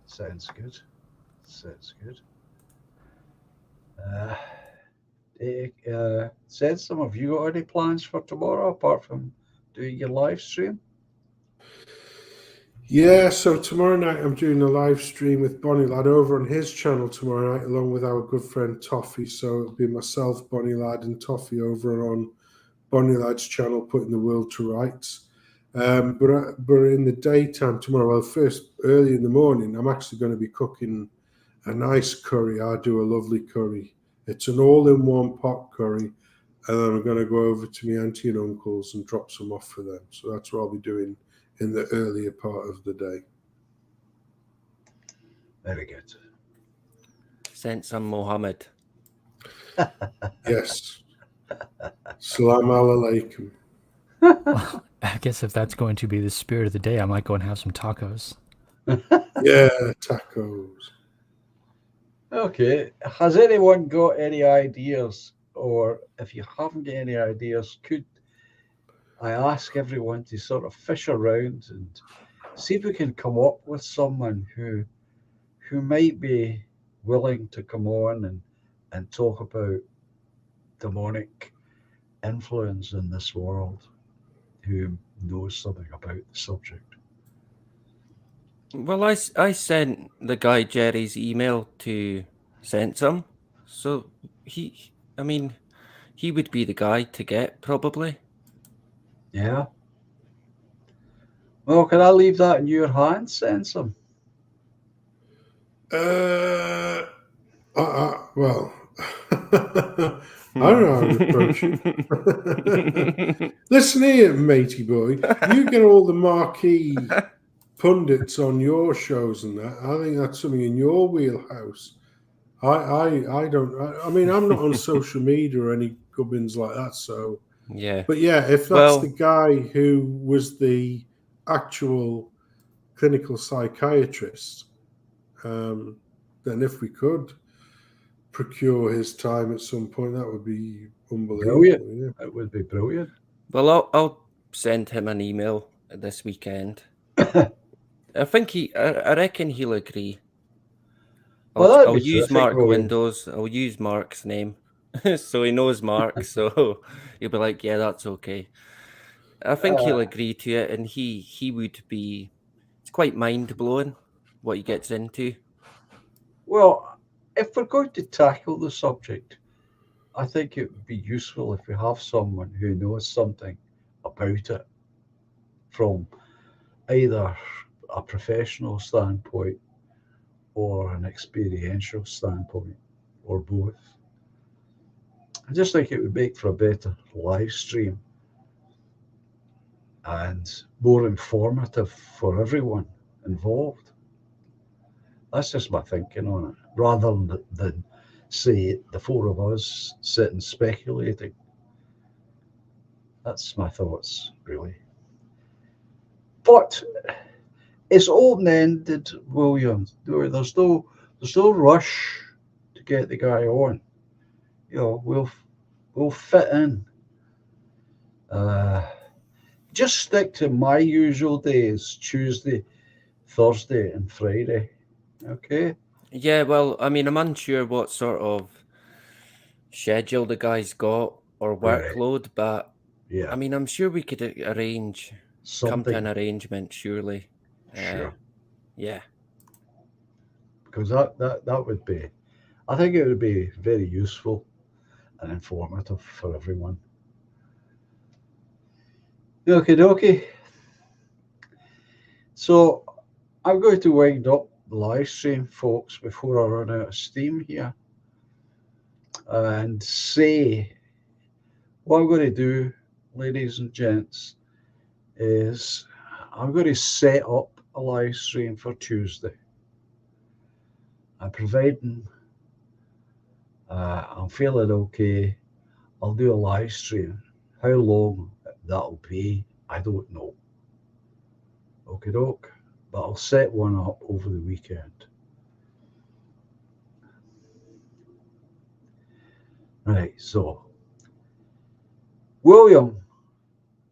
Sounds good. Said some of you got any plans for tomorrow apart from doing your live stream? Yeah, so tomorrow night I'm doing a live stream with Bonnie Lad over on his channel tomorrow night, along with our good friend Toffee. So it'll be myself, Bonnie Lad, and Toffee over on Bonnie Lad's channel, putting the world to rights. But in the daytime tomorrow, well, first early in the morning, I'm actually going to be cooking a nice curry. I do a lovely curry. It's an all-in-one pot curry, and then I'm going to go over to my auntie and uncles and drop some off for them. So that's what I'll be doing in the earlier part of the day. Very good. Sent some Mohammed. Yes. Salam alaikum. Well, I guess if that's going to be the spirit of the day, I might go and have some tacos. Yeah, tacos. Okay. Has anyone got any ideas? Or if you haven't got any ideas, could I ask everyone to sort of fish around and see if we can come up with someone who might be willing to come on and talk about demonic influence in this world, who knows something about the subject. Well, I sent the guy Jerry's email to send some, so he would be the guy to get, probably. Yeah. Well, can I leave that in your hands, Sensum? Well, I don't know how to approach it. Listen here, matey boy. You get all the marquee pundits on your shows and that. I think that's something in your wheelhouse. I don't. I mean, I'm not on social media or any gubbins like that. So, Yeah. but yeah, if that's the guy who was the actual clinical psychiatrist, then if we could procure his time at some point, that would be unbelievable. Brilliant. Yeah. That would be brilliant. Well, I'll send him an email this weekend. I think I reckon he'll agree. I'll use Mark Windows. I'll use Mark's name, so he knows Mark. So he'll be like, "Yeah, that's okay." I think he'll agree to it, and he would be. It's quite mind blowing what he gets into. Well, if we're going to tackle the subject, I think it would be useful if we have someone who knows something about it from either a professional standpoint or an experiential standpoint, or both. I just think it would make for a better live stream and more informative for everyone involved. That's just my thinking on it, rather than say the four of us sitting speculating. That's my thoughts, really. But it's open-ended, William. There's no rush to get the guy on. You know, we'll fit in. Just stick to my usual days: Tuesday, Thursday, and Friday. Okay. Yeah, well, I mean, I'm unsure what sort of schedule the guy's got or workload, but yeah, I mean, I'm sure we could arrange something. Come to an arrangement, surely. Sure. Yeah. Because that would be, I think it would be very useful and informative for everyone. Okie dokie. So I'm going to wind up the live stream, folks, before I run out of steam here, and say what I'm going to do, ladies and gents, is I'm going to set up a live stream for Tuesday. I'm providing I'm feeling okay, I'll do a live stream. How long that'll be, I don't know. Okie doke. But I'll set one up over the weekend. Right, so William,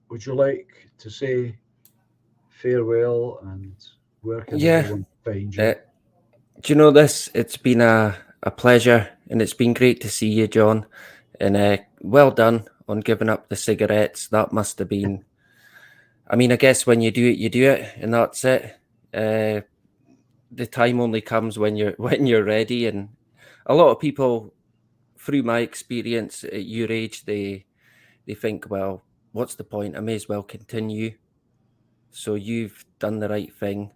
would you like to say farewell and where can everyone find you? Do you know this? It's been a pleasure, and it's been great to see you, John. And well done on giving up the cigarettes. That must have been I mean, I guess when you do it, and that's it. The time only comes when you're ready, and a lot of people, through my experience at your age, they think, well, what's the point? I may as well continue. So you've done the right thing,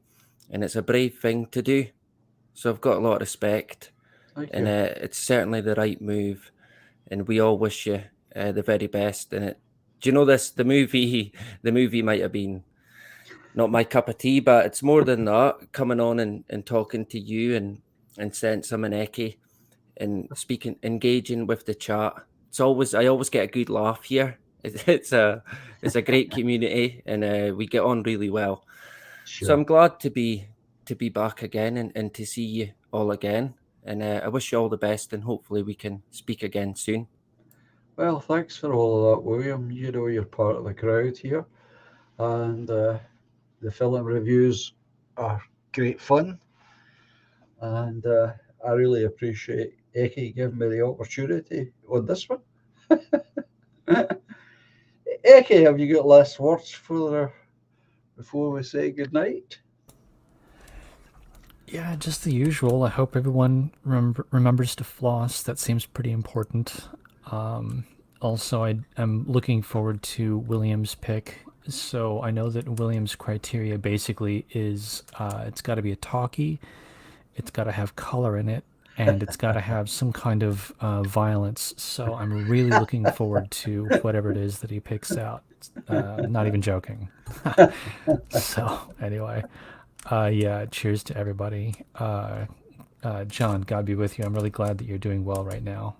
and it's a brave thing to do. So I've got a lot of respect, Thank and you. it's certainly the right move. And we all wish you the very best in it. Do you know this? The movie, the movie might have been not my cup of tea, but it's more than that. Coming on and talking to you and Sensum and Eki and speaking, engaging with the chat. I always get a good laugh here. It's a great community, and we get on really well. So Sure. I'm glad to be back again and to see you all again. And I wish you all the best, and hopefully we can speak again soon. Well, thanks for all of that, William. You know you're part of the crowd here, and the film reviews are great fun, and I really appreciate Eki giving me the opportunity on this one. Eki, have you got last words for before we say goodnight? Yeah, just the usual. I hope everyone remembers to floss. That seems pretty important. Um, Also, I'm looking forward to William's pick. So I know that William's criteria basically is it's got to be a talkie, it's got to have color in it, and it's got to have some kind of violence. So I'm really looking forward to whatever it is that he picks out. Not even joking. So anyway, yeah, cheers to everybody. John, God be with you. I'm really glad that you're doing well right now.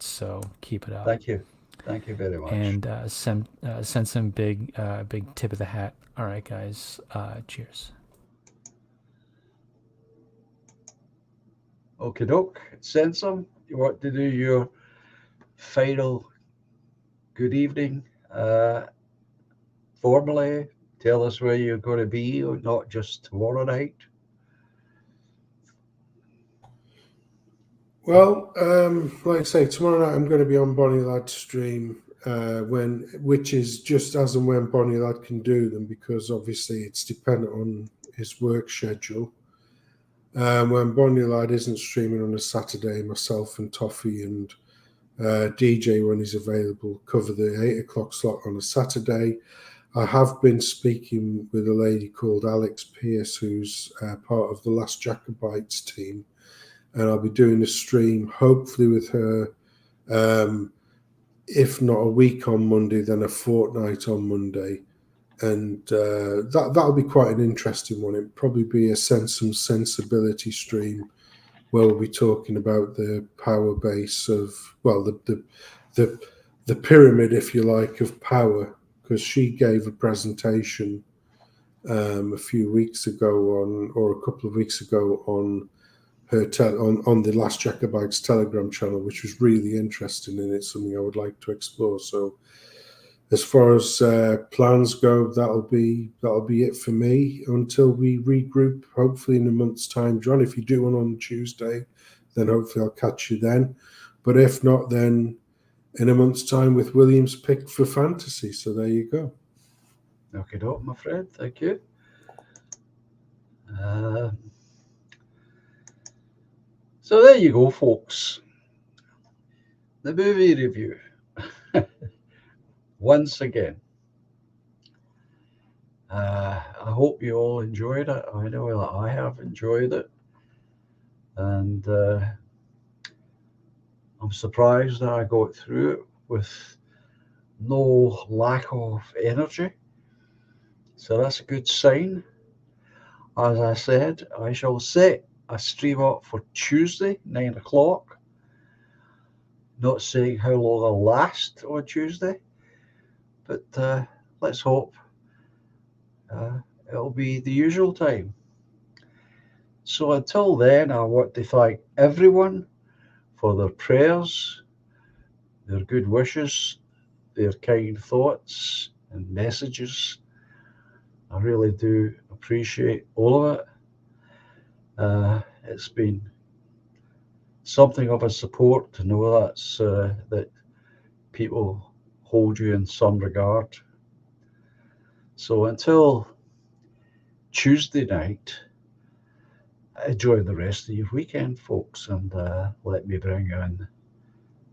So keep it up, Thank you. Thank you very much. and send some big tip of the hat. All right, guys. Cheers. Okay, doke. Sensum, you want to do your final good evening formally? Tell us where you're going to be, not just tomorrow night. Well, like I say, tomorrow night I'm going to be on Bonnie Lad's stream, which is just as and when Bonnie Lad can do them, because obviously it's dependent on his work schedule. When Bonnie Lad isn't streaming on a Saturday, myself and Toffee and DJ, when he's available, cover the 8 o'clock slot on a Saturday. I have been speaking with a lady called Alex Pierce, who's part of the Last Jacobites team, and I'll be doing a stream hopefully with her, if not a week on Monday, then a fortnight on Monday. And that'll be quite an interesting one. It'll probably be a Sense and Sensibility stream where we'll be talking about the power base of, well, the pyramid, if you like, of power, because she gave a presentation a few weeks ago or a couple of weeks ago on her on the Last Jacobites Telegram channel, which was really interesting, and it's something I would like to explore. So as far as plans go, that'll be it for me until we regroup, hopefully in a month's time. John, if you do one on Tuesday, then hopefully I'll catch you then. But if not, then in a month's time with William's pick for fantasy. So there you go. Okay, doke, my friend. Thank you. Uh, so there you go, folks. The movie review. Once again. I hope you all enjoyed it. I know that I have enjoyed it. And I'm surprised that I got through it with no lack of energy. So that's a good sign. As I said, I shall set a stream up for Tuesday, 9 o'clock. Not saying how long I'll last on Tuesday, but let's hope it'll be the usual time. So until then, I want to thank everyone for their prayers, their good wishes, their kind thoughts and messages. I really do appreciate all of it. It's been something of a support to know that people hold you in some regard. So until Tuesday night, enjoy the rest of your weekend, folks, and let me bring in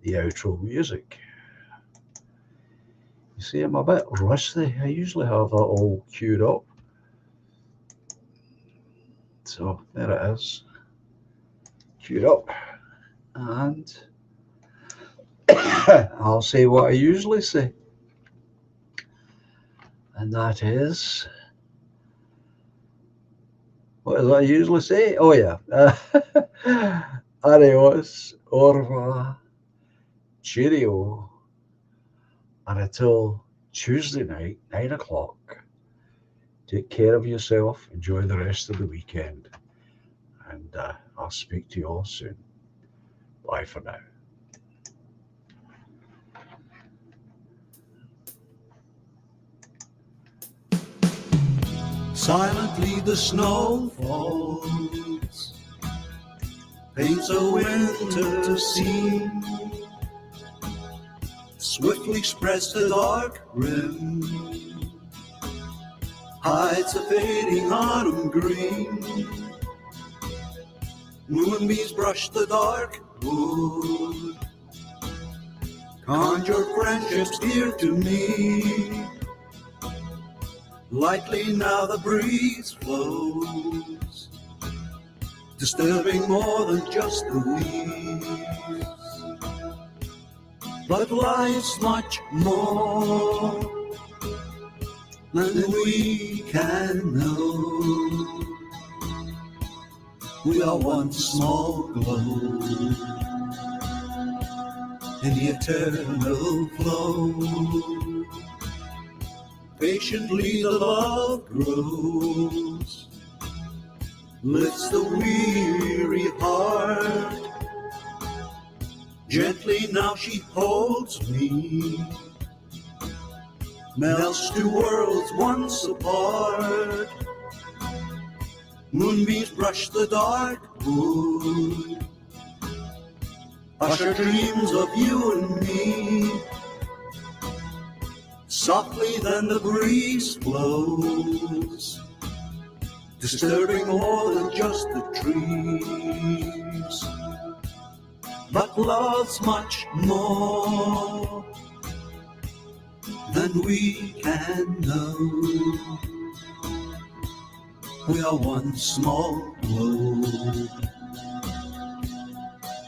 the outro music. You see, I'm a bit rusty. I usually have that all queued up. So there it is, queued up. And I'll say what I usually say, and that is, what does I usually say? Oh, yeah. Adios, au revoir, cheerio. And until Tuesday night, 9 o'clock, take care of yourself, enjoy the rest of the weekend, and I'll speak to you all soon. Bye for now. Silently the snow falls, paints a winter scene, swiftly spreads the dark rim, hides a fading autumn green. Moonbeams brush the dark wood, conjure friendships dear to me. Lightly now the breeze flows, disturbing more than just the leaves. But life's much more than we can know. We are one small glow in the eternal flow. Patiently the love grows, lifts the weary heart. Gently now she holds me, melts two worlds once apart. Moonbeams brush the dark wood, usher dreams of you and me. Softly then the breeze blows, disturbing more than just the trees. But love's much more than we can know. We are one small glow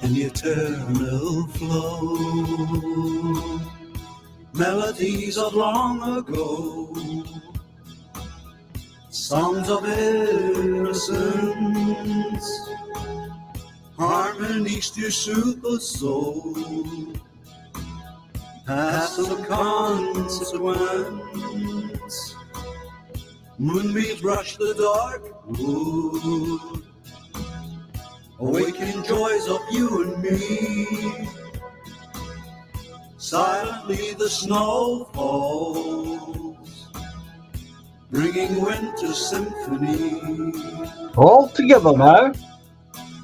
in the eternal flow. Melodies of long ago, songs of innocence, harmonies to soothe the soul, have some consequence. Moonbeams brush the dark wood, awakening joys of you and me. Silently the snow falls, bringing winter symphony. All together now.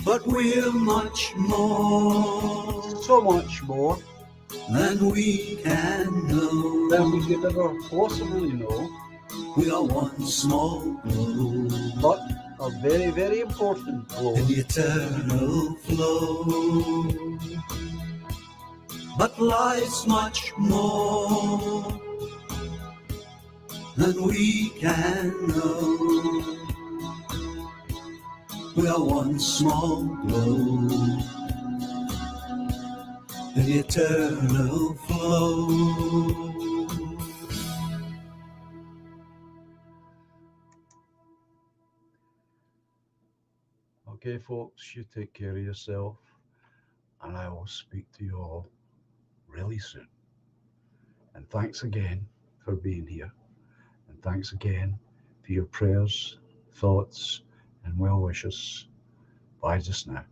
But we're much more, So much more than we can know. than we could ever possibly know, We are one small glow but a very, very important glow. in the eternal flow. But life's much more than we can know. We are one small glow in the eternal flow. Okay, folks, you take care of yourself, and I will speak to you all really soon. And thanks again for being here. And thanks again for your prayers, thoughts, and well wishes. Bye just now.